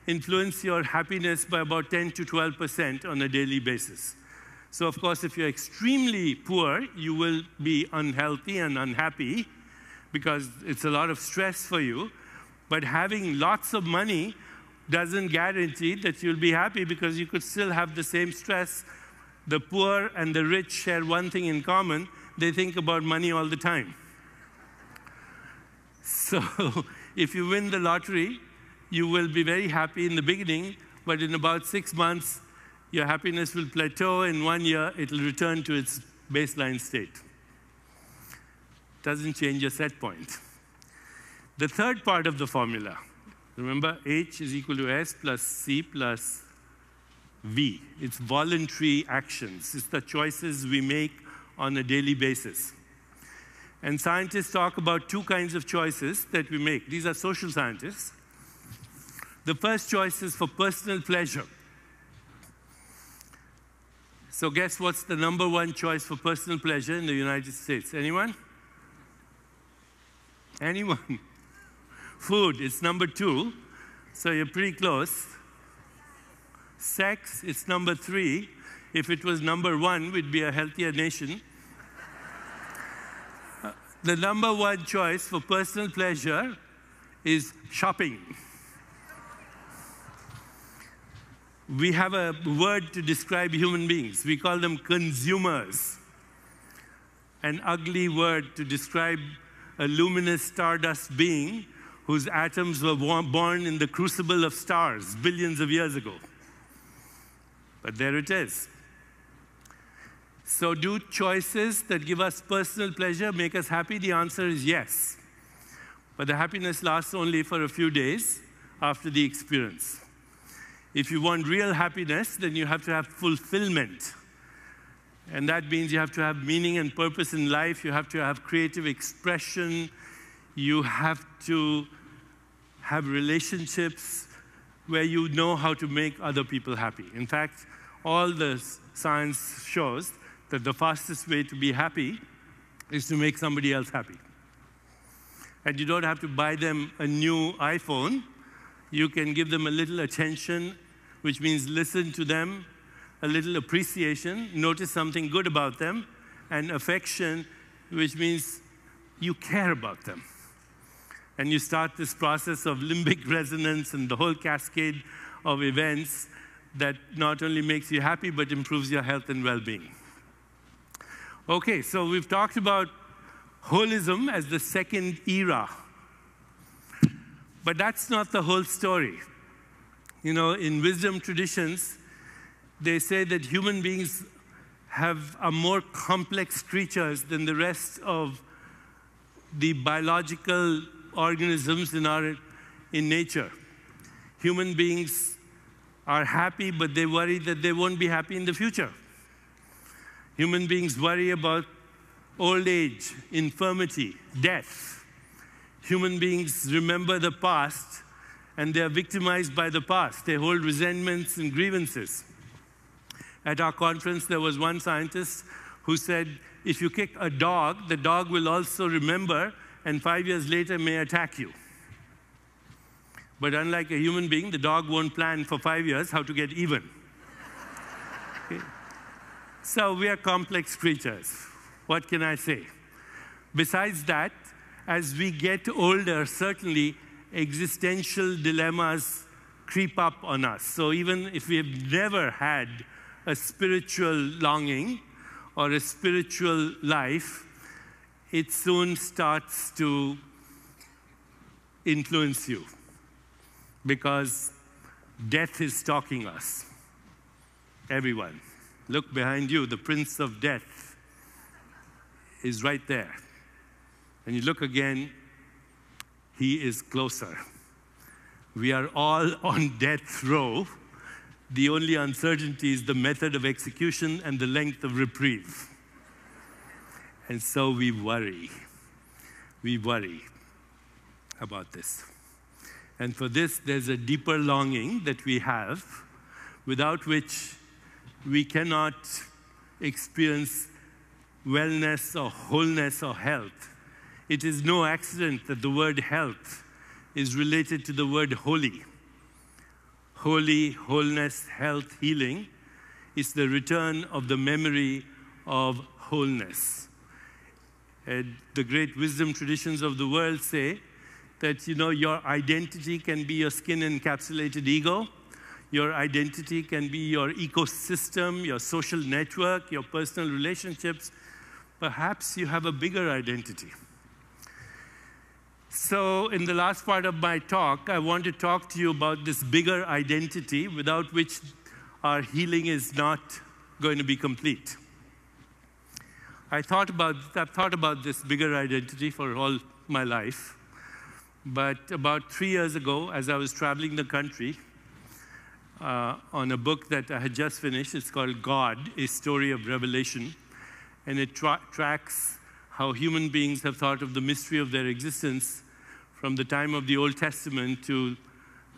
Speaker 2: influence your happiness by about 10 to 12% on a daily basis. So of course, if you're extremely poor, you will be unhealthy and unhappy because it's a lot of stress for you. But having lots of money doesn't guarantee that you'll be happy because you could still have the same stress. The poor and the rich share one thing in common. They think about money all the time. So if you win the lottery, you will be very happy in the beginning, but in about 6 months, your happiness will plateau. In 1 year, it will return to its baseline state. Doesn't change your set point. The third part of the formula, remember, H is equal to S plus C plus V. It's voluntary actions. It's the choices we make on a daily basis. And scientists talk about two kinds of choices that we make. These are social scientists. The first choice is for personal pleasure. So guess what's the #1 choice for personal pleasure in the United States? Anyone? Anyone? Food, it's #2. So you're pretty close. Sex, it's #3. If it was #1, we'd be a healthier nation. The #1 choice for personal pleasure is shopping. We have a word to describe human beings. We call them consumers. An ugly word to describe a luminous stardust being whose atoms were born in the crucible of stars billions of years ago. But there it is. So do choices that give us personal pleasure make us happy? The answer is yes. But the happiness lasts only for a few days after the experience. If you want real happiness, then you have to have fulfillment. And that means you have to have meaning and purpose in life. You have to have creative expression. You have to have relationships where you know how to make other people happy. In fact, all the science shows that the fastest way to be happy is to make somebody else happy. And you don't have to buy them a new iPhone. You can give them a little attention, which means listen to them, a little appreciation, notice something good about them, and affection, which means you care about them. And you start this process of limbic resonance and the whole cascade of events that not only makes you happy, but improves your health and well-being. Okay, so we've talked about holism as the second era. But that's not the whole story. You know, in wisdom traditions, they say that human beings are more complex creatures than the rest of the biological organisms in our in nature. Human beings are happy, but they worry that they won't be happy in the future. Human beings worry about old age, infirmity, death. Human beings remember the past, and they are victimized by the past. They hold resentments and grievances. At our conference, there was one scientist who said, if you kick a dog, the dog will also remember, and 5 years later may attack you. But unlike a human being, the dog won't plan for 5 years how to get even. Okay. So we are complex creatures. What can I say? Besides that, as we get older, certainly existential dilemmas creep up on us. So even if we have never had a spiritual longing or a spiritual life, it soon starts to influence you because death is stalking us. Everyone. Look behind you, the Prince of Death is right there. And you look again, he is closer. We are all on death row. The only uncertainty is the method of execution and the length of reprieve. And so we worry. We worry about this. And for this, there's a deeper longing that we have, without which we cannot experience wellness or wholeness or health. It is no accident that the word health is related to the word holy. Holy, wholeness, health, healing is the return of the memory of wholeness. And the great wisdom traditions of the world say that, your identity can be your skin-encapsulated ego. Your identity can be your ecosystem, your social network, your personal relationships. Perhaps you have a bigger identity. So in the last part of my talk, I want to talk to you about this bigger identity without which our healing is not going to be complete. I've thought about this bigger identity for all my life. But about 3 years ago, as I was traveling the country, on a book that I had just finished, it's called God, A Story of Revelation. And it tracks how human beings have thought of the mystery of their existence from the time of the Old Testament to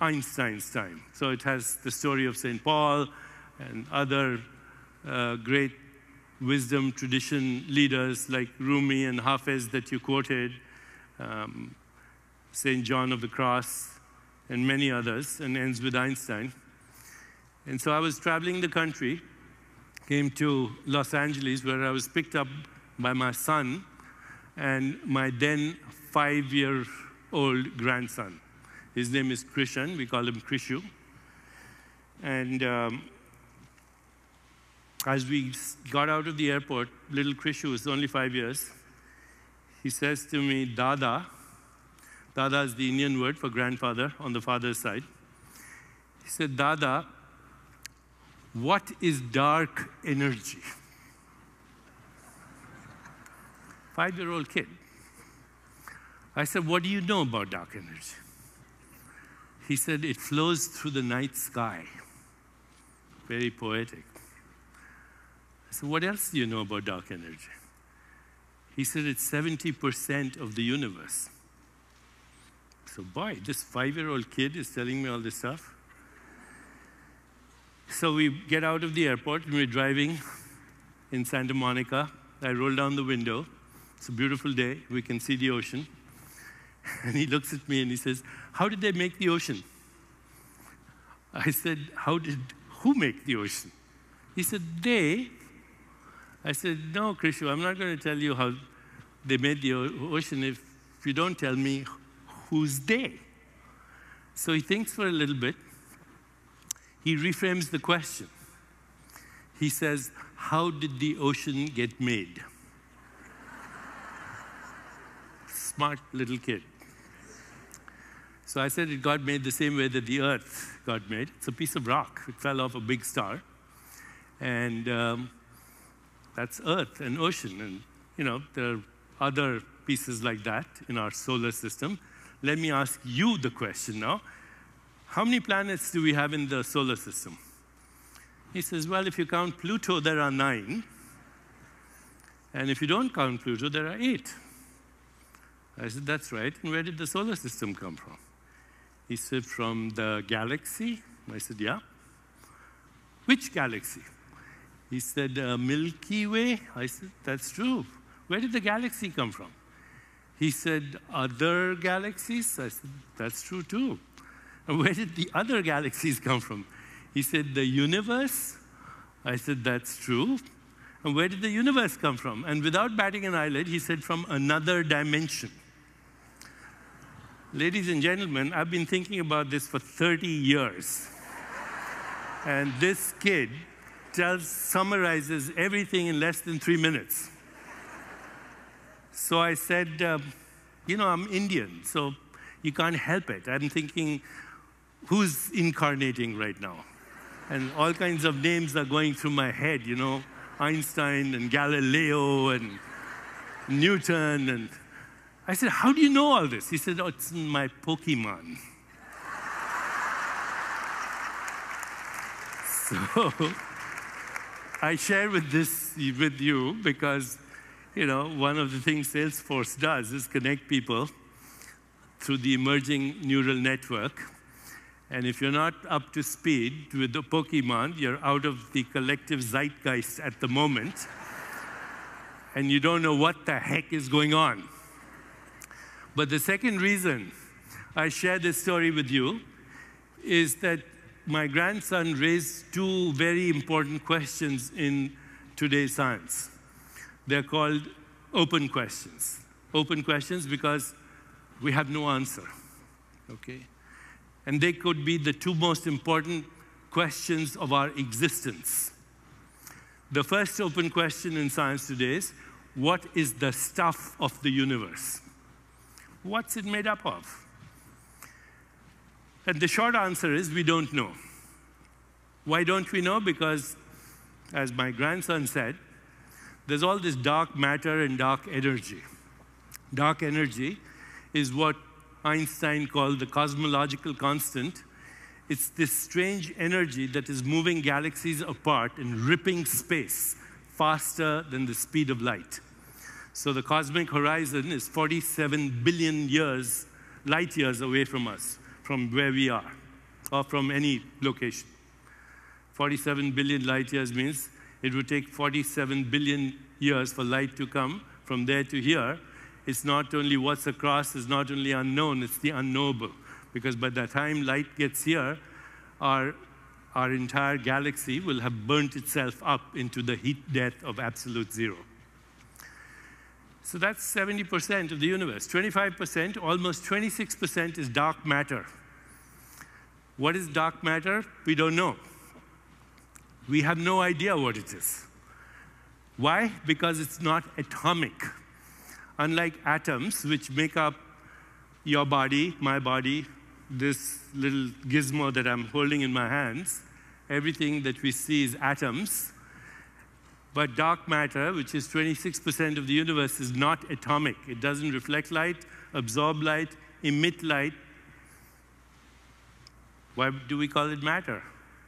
Speaker 2: Einstein's time. So it has the story of St. Paul and other great wisdom tradition leaders like Rumi and Hafez that you quoted, St. John of the Cross, and many others, and ends with Einstein. And so I was traveling the country, came to Los Angeles, where I was picked up by my son and my then 5-year-old grandson. His name is Krishan. We call him Krishu. And as we got out of the airport, little Krishu is only 5 years. He says to me, Dada. Dada is the Indian word for grandfather on the father's side. He said, Dada, what is dark energy? 5-year-old kid. I said, what do you know about dark energy? He said, it flows through the night sky. Very poetic. I said, what else do you know about dark energy? He said, it's 70% of the universe. So boy, this 5-year-old kid is telling me all this stuff. So we get out of the airport and we're driving in Santa Monica. I roll down the window. It's a beautiful day. We can see the ocean. And he looks at me and he says, how did they make the ocean? I said, who make the ocean? He said, they. I said, no, Krishu, I'm not going to tell you how they made the ocean if you don't tell me who's they. So he thinks for a little bit. He reframes the question. He says, how did the ocean get made? Smart little kid. So I said it got made the same way that the earth got made. It's a piece of rock. It fell off a big star. And that's earth and ocean. And, there are other pieces like that in our solar system, let me ask you the question now. How many planets do we have in the solar system? He says, well, if you count Pluto, there are 9. And if you don't count Pluto, there are 8. I said, that's right. And where did the solar system come from? He said, from the galaxy. I said, yeah. Which galaxy? He said, Milky Way. I said, that's true. Where did the galaxy come from? He said, other galaxies. I said, that's true too. And where did the other galaxies come from? He said, the universe. I said, that's true. And where did the universe come from? And without batting an eyelid, he said, from another dimension. Ladies and gentlemen, I've been thinking about this for 30 years. And this kid summarizes everything in less than 3 minutes. So I said, you know, I'm Indian, so you can't help it. I'm thinking, who's incarnating right now? And all kinds of names are going through my head, you know, Einstein and Galileo and Newton. And I said, how do you know all this? He said, oh, it's in my Pokemon. So I share this with you because, you know, one of the things Salesforce does is connect people through the emerging neural network. And if you're not up to speed with the Pokemon, you're out of the collective zeitgeist at the moment, and you don't know what the heck is going on. But the second reason I share this story with you is that my grandson raised 2 very important questions in today's science. They're called open questions. Open questions because we have no answer, okay? And they could be the 2 most important questions of our existence. The first open question in science today is, what is the stuff of the universe? What's it made up of? And the short answer is, we don't know. Why don't we know? Because, as my grandson said, there's all this dark matter and dark energy. Dark energy is what Einstein called the cosmological constant. It's this strange energy that is moving galaxies apart and ripping space faster than the speed of light. So the cosmic horizon is 47 billion light years away from us, from where we are, or from any location. 47 billion light years means it would take 47 billion years for light to come from there to here. It's not only what's across, it's not only unknown, it's the unknowable. Because by the time light gets here, our entire galaxy will have burnt itself up into the heat death of absolute zero. So that's 70% of the universe. 25%, almost 26% is dark matter. What is dark matter? We don't know. We have no idea what it is. Why? Because it's not atomic. Unlike atoms, which make up your body, my body, this little gizmo that I'm holding in my hands, everything that we see is atoms. But dark matter, which is 26% of the universe, is not atomic. It doesn't reflect light, absorb light, emit light. Why do we call it matter?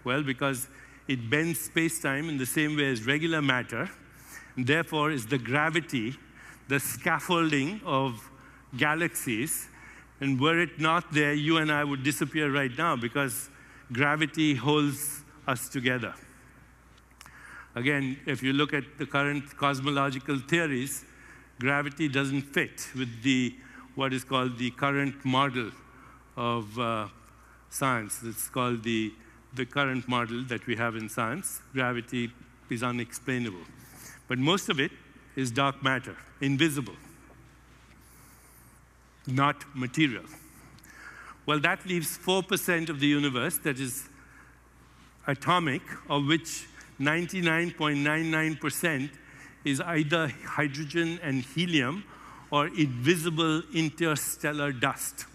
Speaker 2: Well, because it bends space-time in the same way as regular matter, and therefore is the gravity, the scaffolding of galaxies. And were it not there, you and I would disappear right now because gravity holds us together. Again, if you look at the current cosmological theories, gravity doesn't fit with what is called the current model of science. It's called the current model that we have in science. Gravity is unexplainable. But most of it is dark matter, invisible, not material. Well, that leaves 4% of the universe that is atomic, of which 99.99% is either hydrogen and helium or invisible interstellar dust.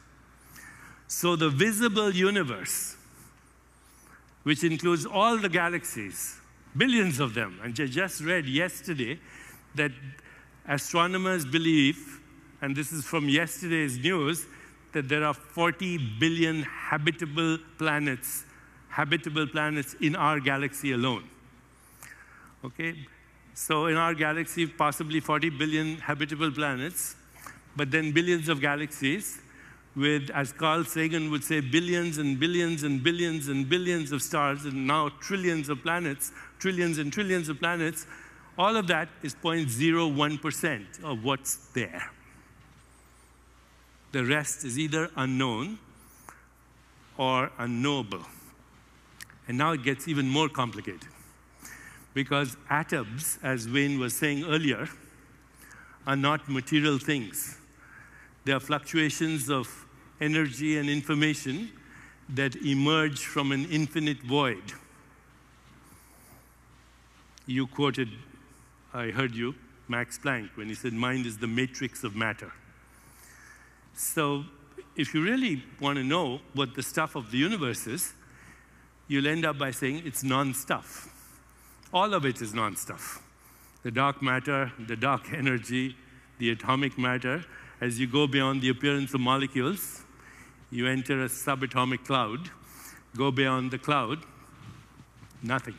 Speaker 2: So the visible universe, which includes all the galaxies, billions of them, and I just read yesterday that astronomers believe, and this is from yesterday's news, that there are 40 billion habitable planets in our galaxy alone. Okay? So in our galaxy, possibly 40 billion habitable planets, but then billions of galaxies with, as Carl Sagan would say, billions and billions and billions and billions of stars, and now trillions of planets, trillions and trillions of planets. All of that is 0.01% of what's there. The rest is either unknown or unknowable. And now it gets even more complicated. Because atoms, as Wayne was saying earlier, are not material things. They are fluctuations of energy and information that emerge from an infinite void. You quoted, I heard you, Max Planck, when he said, mind is the matrix of matter. So if you really want to know what the stuff of the universe is, you'll end up by saying it's non-stuff. All of it is non-stuff. The dark matter, the dark energy, the atomic matter. As you go beyond the appearance of molecules, you enter a subatomic cloud. Go beyond the cloud, nothing.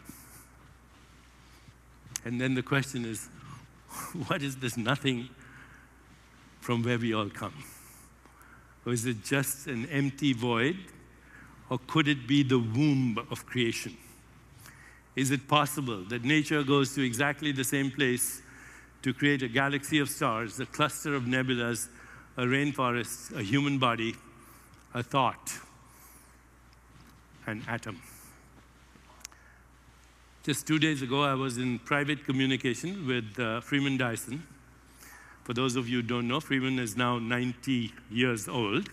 Speaker 2: And then the question is, what is this nothing from where we all come? Or is it just an empty void? Or could it be the womb of creation? Is it possible that nature goes to exactly the same place to create a galaxy of stars, a cluster of nebulas, a rainforest, a human body, a thought, an atom? Just 2 days ago, I was in private communication with Freeman Dyson. For those of you who don't know, Freeman is now 90 years old,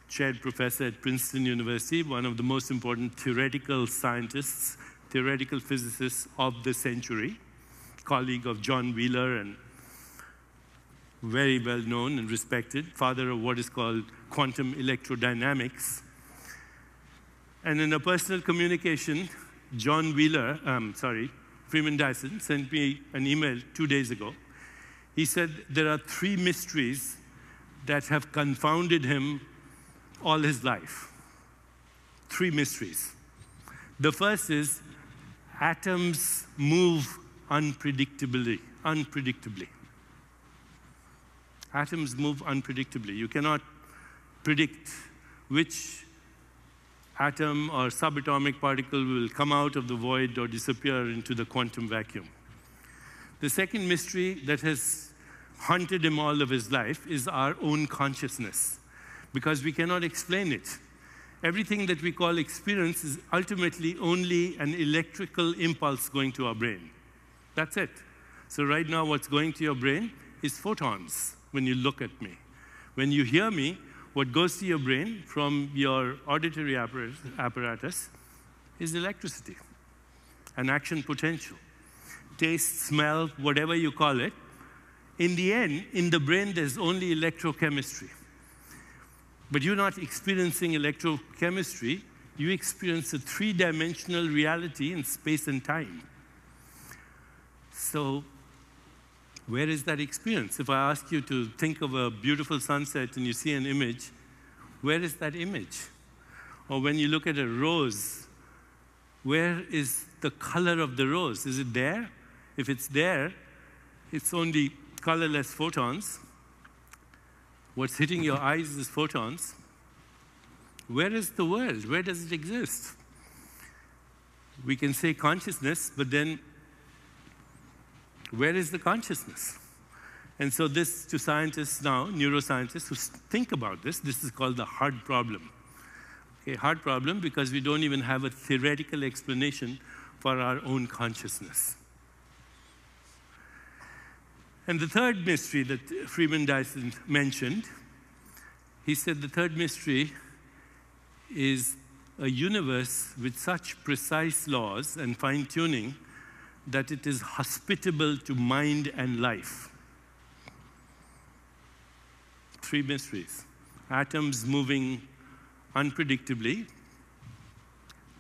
Speaker 2: chaired professor at Princeton University, one of the most important theoretical scientists, theoretical physicists of the century, colleague of John Wheeler and very well known and respected, father of what is called quantum electrodynamics. And in a personal communication, Freeman Dyson sent me an email 2 days ago. He said there are 3 mysteries that have confounded him all his life. 3 mysteries. The first is atoms move unpredictably. Atoms move unpredictably. You cannot predict which atom or subatomic particle will come out of the void or disappear into the quantum vacuum. The second mystery that has haunted him all of his life is our own consciousness, because we cannot explain it. Everything that we call experience is ultimately only an electrical impulse going to our brain. That's it. So right now what's going to your brain is photons when you look at me. When you hear me, what goes to your brain from your auditory apparatus is electricity, an action potential. Taste, smell, whatever you call it. In the end, in the brain, there's only electrochemistry. But you're not experiencing electrochemistry. You experience a 3-dimensional reality in space and time. So where is that experience? If I ask you to think of a beautiful sunset and you see an image, where is that image? Or when you look at a rose, where is the color of the rose? Is it there? If it's there, it's only colorless photons. What's hitting your eyes is photons. Where is the world? Where does it exist? We can say consciousness, but then where is the consciousness? And so this, to scientists now, neuroscientists who think about this is called the hard problem. Okay, hard problem because we don't even have a theoretical explanation for our own consciousness. And the third mystery that Freeman Dyson mentioned, he said the third mystery is a universe with such precise laws and fine-tuning that it is hospitable to mind and life. 3 mysteries. Atoms moving unpredictably,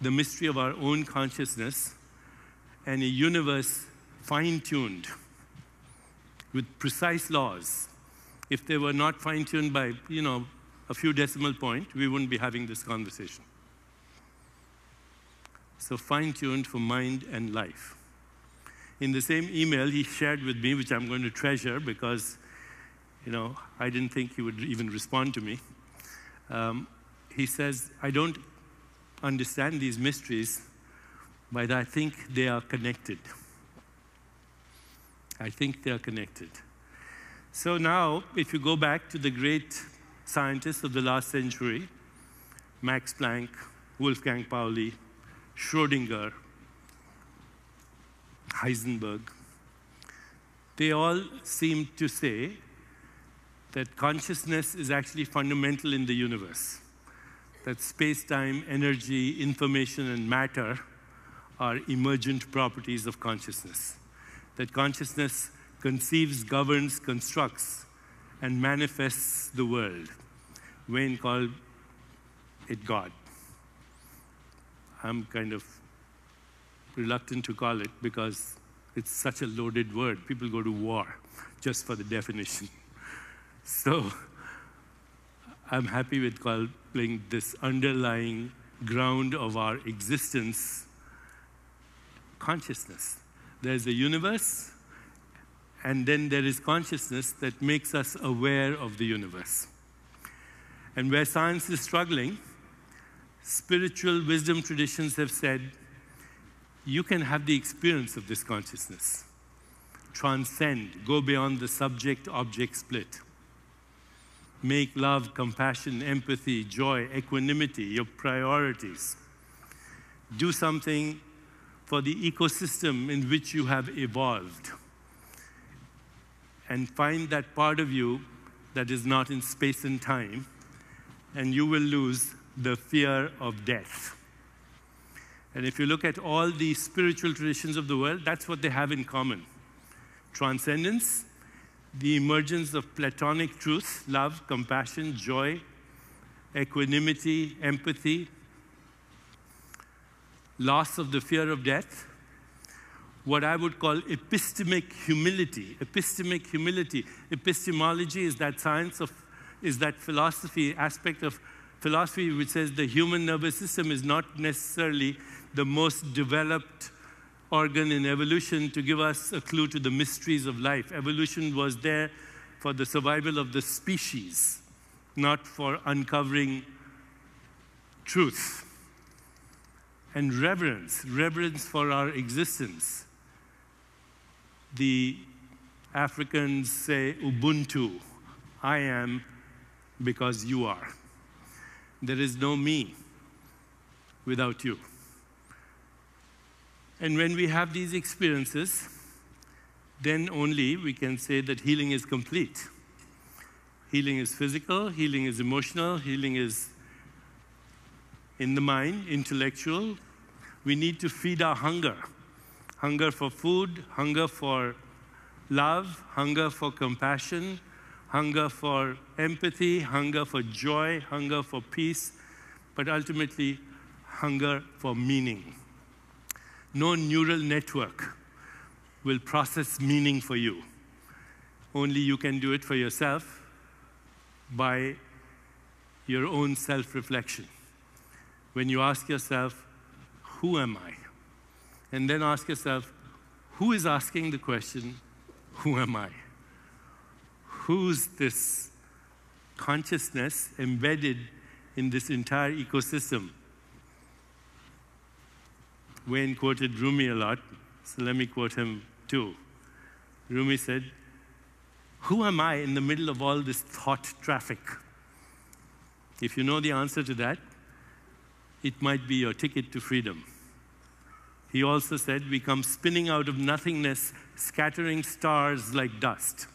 Speaker 2: the mystery of our own consciousness, and a universe fine-tuned with precise laws. If they were not fine-tuned by, a few decimal point, we wouldn't be having this conversation. So fine-tuned for mind and life. In the same email he shared with me, which I'm going to treasure because, I didn't think he would even respond to me. He says, I don't understand these mysteries, but I think they are connected. I think they are connected. So now, if you go back to the great scientists of the last century, Max Planck, Wolfgang Pauli, Schrödinger, Heisenberg, they all seem to say that consciousness is actually fundamental in the universe, that space-time, energy, information, and matter are emergent properties of consciousness, that consciousness conceives, governs, constructs, and manifests the world. Wayne called it God. I'm kind of reluctant to call it because it's such a loaded word. People go to war just for the definition. So I'm happy with calling this underlying ground of our existence consciousness. There's a universe, and then there is consciousness that makes us aware of the universe. And where science is struggling, spiritual wisdom traditions have said, you can have the experience of this consciousness, transcend, go beyond the subject-object split. Make love, compassion, empathy, joy, equanimity your priorities. Do something for the ecosystem in which you have evolved. And find that part of you that is not in space and time, and you will lose the fear of death. And if you look at all the spiritual traditions of the world, that's what they have in common. Transcendence, the emergence of platonic truth, love, compassion, joy, equanimity, empathy, loss of the fear of death, what I would call epistemic humility. Epistemic humility. Epistemology is that science of, is that philosophy, aspect of philosophy which says the human nervous system is not necessarily the most developed organ in evolution to give us a clue to the mysteries of life. Evolution was there for the survival of the species, not for uncovering truth. And reverence for our existence. The Africans say Ubuntu, I am because you are. There is no me without you. And when we have these experiences, then only we can say that healing is complete. Healing is physical, healing is emotional, healing is in the mind, intellectual. We need to feed our hunger. Hunger for food, hunger for love, hunger for compassion, hunger for empathy, hunger for joy, hunger for peace, but ultimately, hunger for meaning. No neural network will process meaning for you. Only you can do it for yourself by your own self-reflection. When you ask yourself, who am I? And then ask yourself, who is asking the question, who am I? Who's this consciousness embedded in this entire ecosystem? Wayne quoted Rumi a lot, so let me quote him too. Rumi said, who am I in the middle of all this thought traffic? If you know the answer to that, it might be your ticket to freedom. He also said, we come spinning out of nothingness, scattering stars like dust.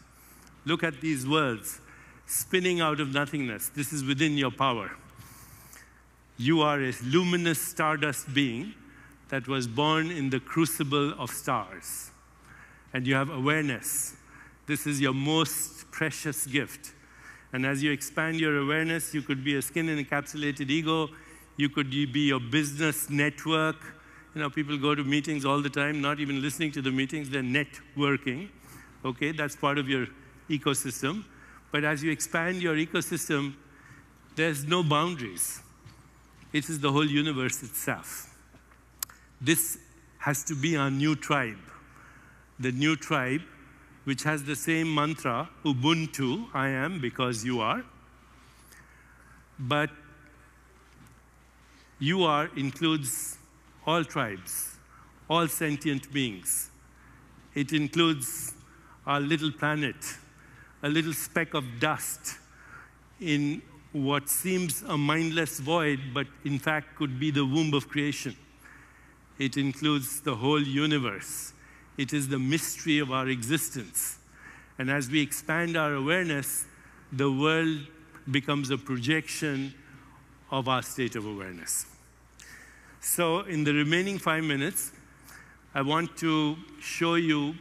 Speaker 2: Look at these words, spinning out of nothingness. This is within your power. You are a luminous stardust being that was born in the crucible of stars. And you have awareness. This is your most precious gift. And as you expand your awareness, you could be a skin-encapsulated ego. You could be your business network. You know, people go to meetings all the time, not even listening to the meetings, they're networking. Okay, that's part of your ecosystem. But as you expand your ecosystem, there's no boundaries. It is the whole universe itself. This has to be our new tribe. The new tribe, which has the same mantra, Ubuntu, I am because you are. But you are includes all tribes, all sentient beings. It includes our little planet, a little speck of dust in what seems a mindless void, but in fact could be the womb of creation. It includes the whole universe. It is the mystery of our existence. And as we expand our awareness, the world becomes a projection of our state of awareness. So in the remaining 5 minutes, I want to show you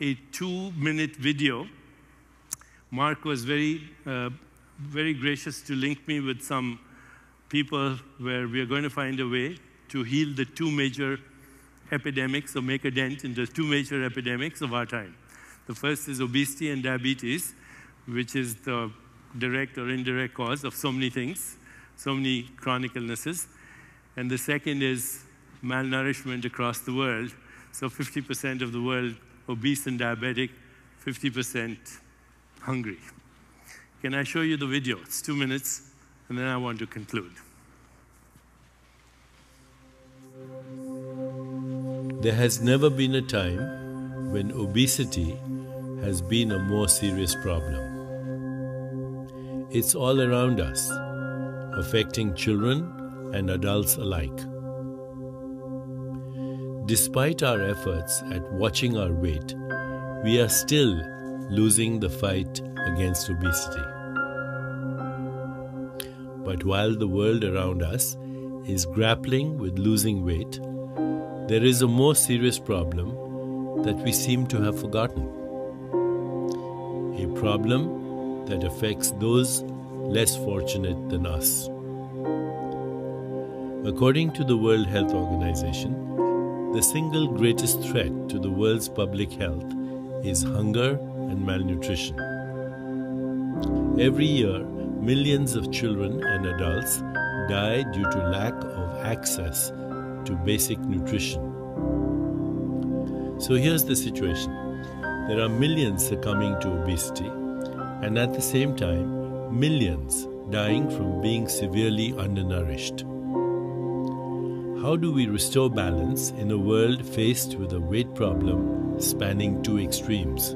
Speaker 2: a 2-minute video. Mark was very gracious to link me with some people where we are going to find a way to heal the 2 major epidemics, or make a dent in the 2 major epidemics of our time. The first is obesity and diabetes, which is the direct or indirect cause of so many things, so many chronic illnesses. And the second is malnourishment across the world. So 50% of the world obese and diabetic, 50% hungry. Can I show you the video? It's 2 minutes, and then I want to conclude.
Speaker 3: There has never been a time when obesity has been a more serious problem. It's all around us, affecting children and adults alike. Despite our efforts at watching our weight, we are still losing the fight against obesity. But while the world around us is grappling with losing weight, there is a more serious problem that we seem to have forgotten. A problem that affects those less fortunate than us. According to the World Health Organization, the single greatest threat to the world's public health is hunger and malnutrition. Every year, millions of children and adults die due to lack of access to basic nutrition. So here's the situation. There are millions succumbing to obesity, and at the same time, millions dying from being severely undernourished. How do we restore balance in a world faced with a weight problem spanning 2 extremes?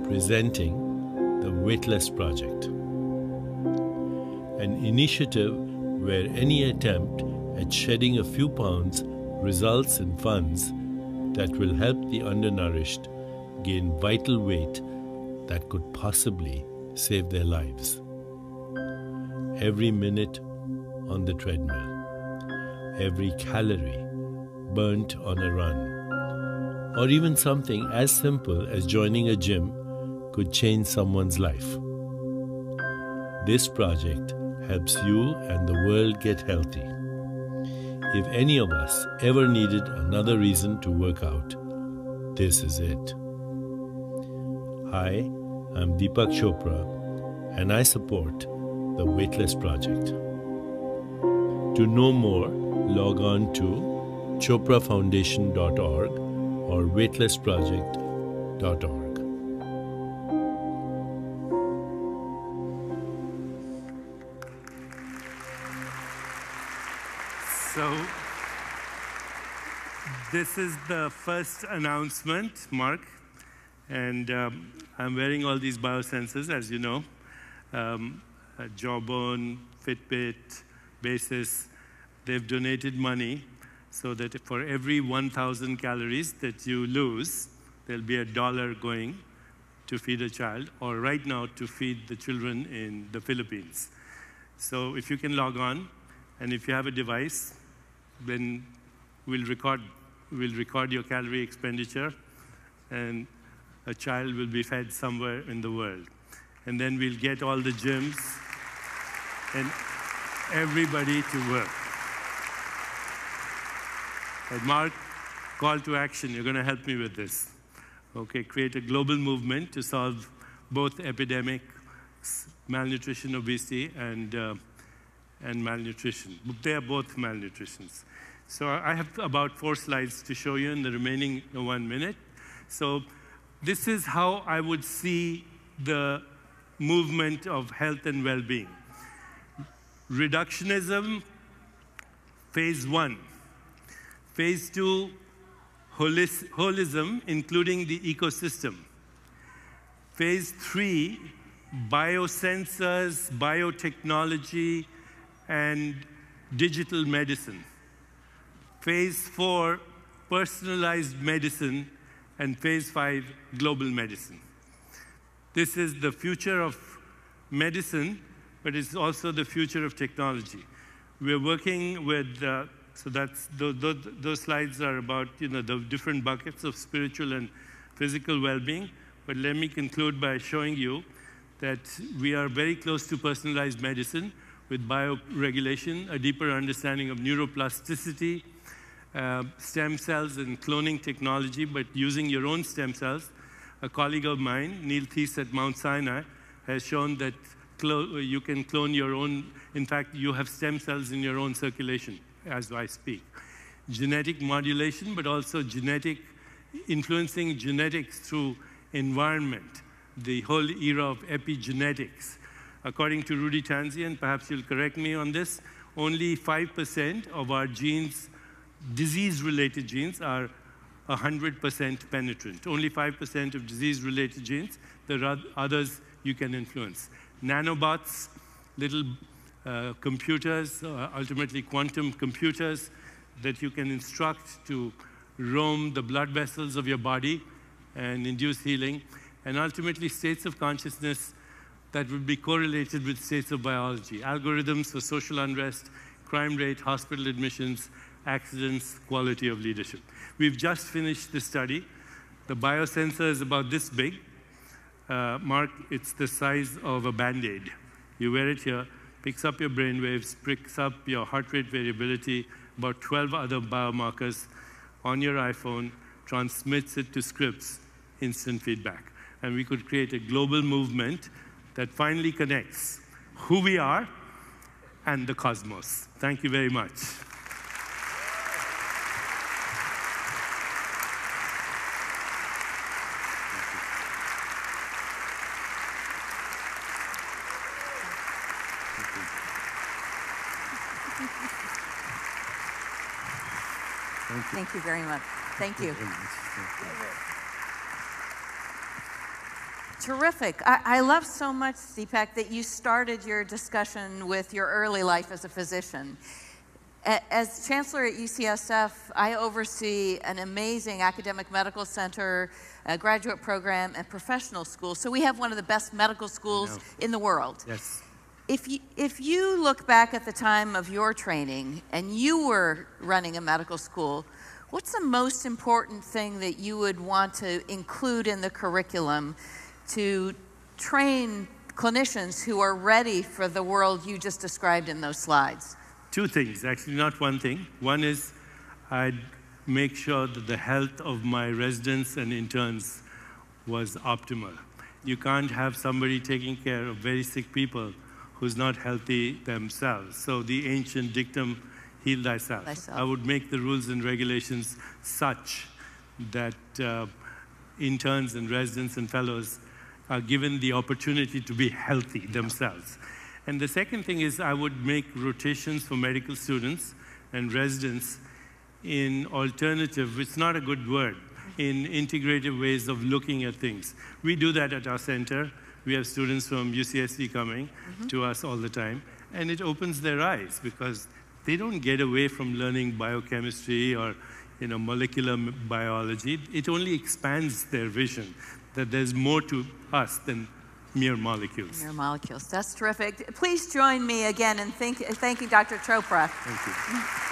Speaker 3: Presenting the Weightless Project, an initiative where any attempt at shedding a few pounds results in funds that will help the undernourished gain vital weight that could possibly save their lives. Every minute on the treadmill, every calorie burnt on a run, or even something as simple as joining a gym could change someone's life. This project helps you and the world get healthy. If any of us ever needed another reason to work out, this is it. Hi, I'm Deepak Chopra, and I support the Weightless Project. To know more, log on to choprafoundation.org or weightlessproject.org.
Speaker 2: So this is the first announcement, Mark, and I'm wearing all these biosensors, as you know, Jawbone, Fitbit, Basis. They've donated money so that for every 1,000 calories that you lose, there'll be $1 going to feed a child, or right now to feed the children in the Philippines. So if you can log on, and if you have a device, then we'll record your calorie expenditure, and a child will be fed somewhere in the world. And then we'll get all the gyms and everybody to work. And Mark, call to action. You're going to help me with this. Okay, create a global movement to solve both epidemic, malnutrition, obesity, and malnutrition. They are both malnutritions. So I have about 4 slides to show you in the remaining 1 minute. So this is how I would see the movement of health and well-being. Reductionism, phase 1. Phase 2, holism, including the ecosystem. Phase 3, biosensors, biotechnology, and digital medicine. Phase 4, personalized medicine, and phase 5, global medicine. This is the future of medicine, but it's also the future of technology. We're working with, so that's, those slides are about the different buckets of spiritual and physical well-being. But let me conclude by showing you that we are very close to personalized medicine with bioregulation, a deeper understanding of neuroplasticity, stem cells and cloning technology, but using your own stem cells. A colleague of mine, Neil Thies at Mount Sinai, has shown that you can clone your own. In fact, you have stem cells in your own circulation as I speak. Genetic modulation, but also influencing genetics through environment, the whole era of epigenetics. According to Rudy Tanzi, and perhaps you'll correct me on this, only 5% of our genes, disease-related genes, are 100% penetrant. Only 5% of disease-related genes, the others you can influence. Nanobots, little computers, ultimately quantum computers that you can instruct to roam the blood vessels of your body and induce healing, and ultimately states of consciousness that would be correlated with states of biology. Algorithms for social unrest, crime rate, hospital admissions, accidents, quality of leadership. We've just finished the study. The biosensor is about this big. Mark, it's the size of a Band-Aid. You wear it here, picks up your brain waves, picks up your heart rate variability, about 12 other biomarkers on your iPhone, transmits it to Scripps, instant feedback. And we could create a global movement that finally connects who we are and the cosmos. Thank you very much.
Speaker 1: Thank you very much. Thank you. Terrific. I love so much, Deepak, that you started your discussion with your early life as a physician. As chancellor at UCSF, I oversee an amazing academic medical center, a graduate program, and professional school. So we have one of the best medical schools in the world.
Speaker 2: Yes.
Speaker 1: If you look back at the time of your training and you were running a medical school, what's the most important thing that you would want to include in the curriculum to train clinicians who are ready for the world you just described in those slides?
Speaker 2: 2 things, actually, not one thing. One is I'd make sure that the health of my residents and interns was optimal. You can't have somebody taking care of very sick people who's not healthy themselves. So the ancient dictum, heal thyself. I would make the rules and regulations such that interns and residents and fellows are given the opportunity to be healthy themselves. And the second thing is I would make rotations for medical students and residents in alternative, it's not a good word, in integrative ways of looking at things. We do that at our center. We have students from UCSD coming to us all the time, and it opens their eyes because they don't get away from learning biochemistry or molecular biology. It only expands their vision that there's more to us than mere molecules.
Speaker 1: Mere molecules. That's terrific. Please join me again in thanking Dr. Chopra.
Speaker 2: Thank you.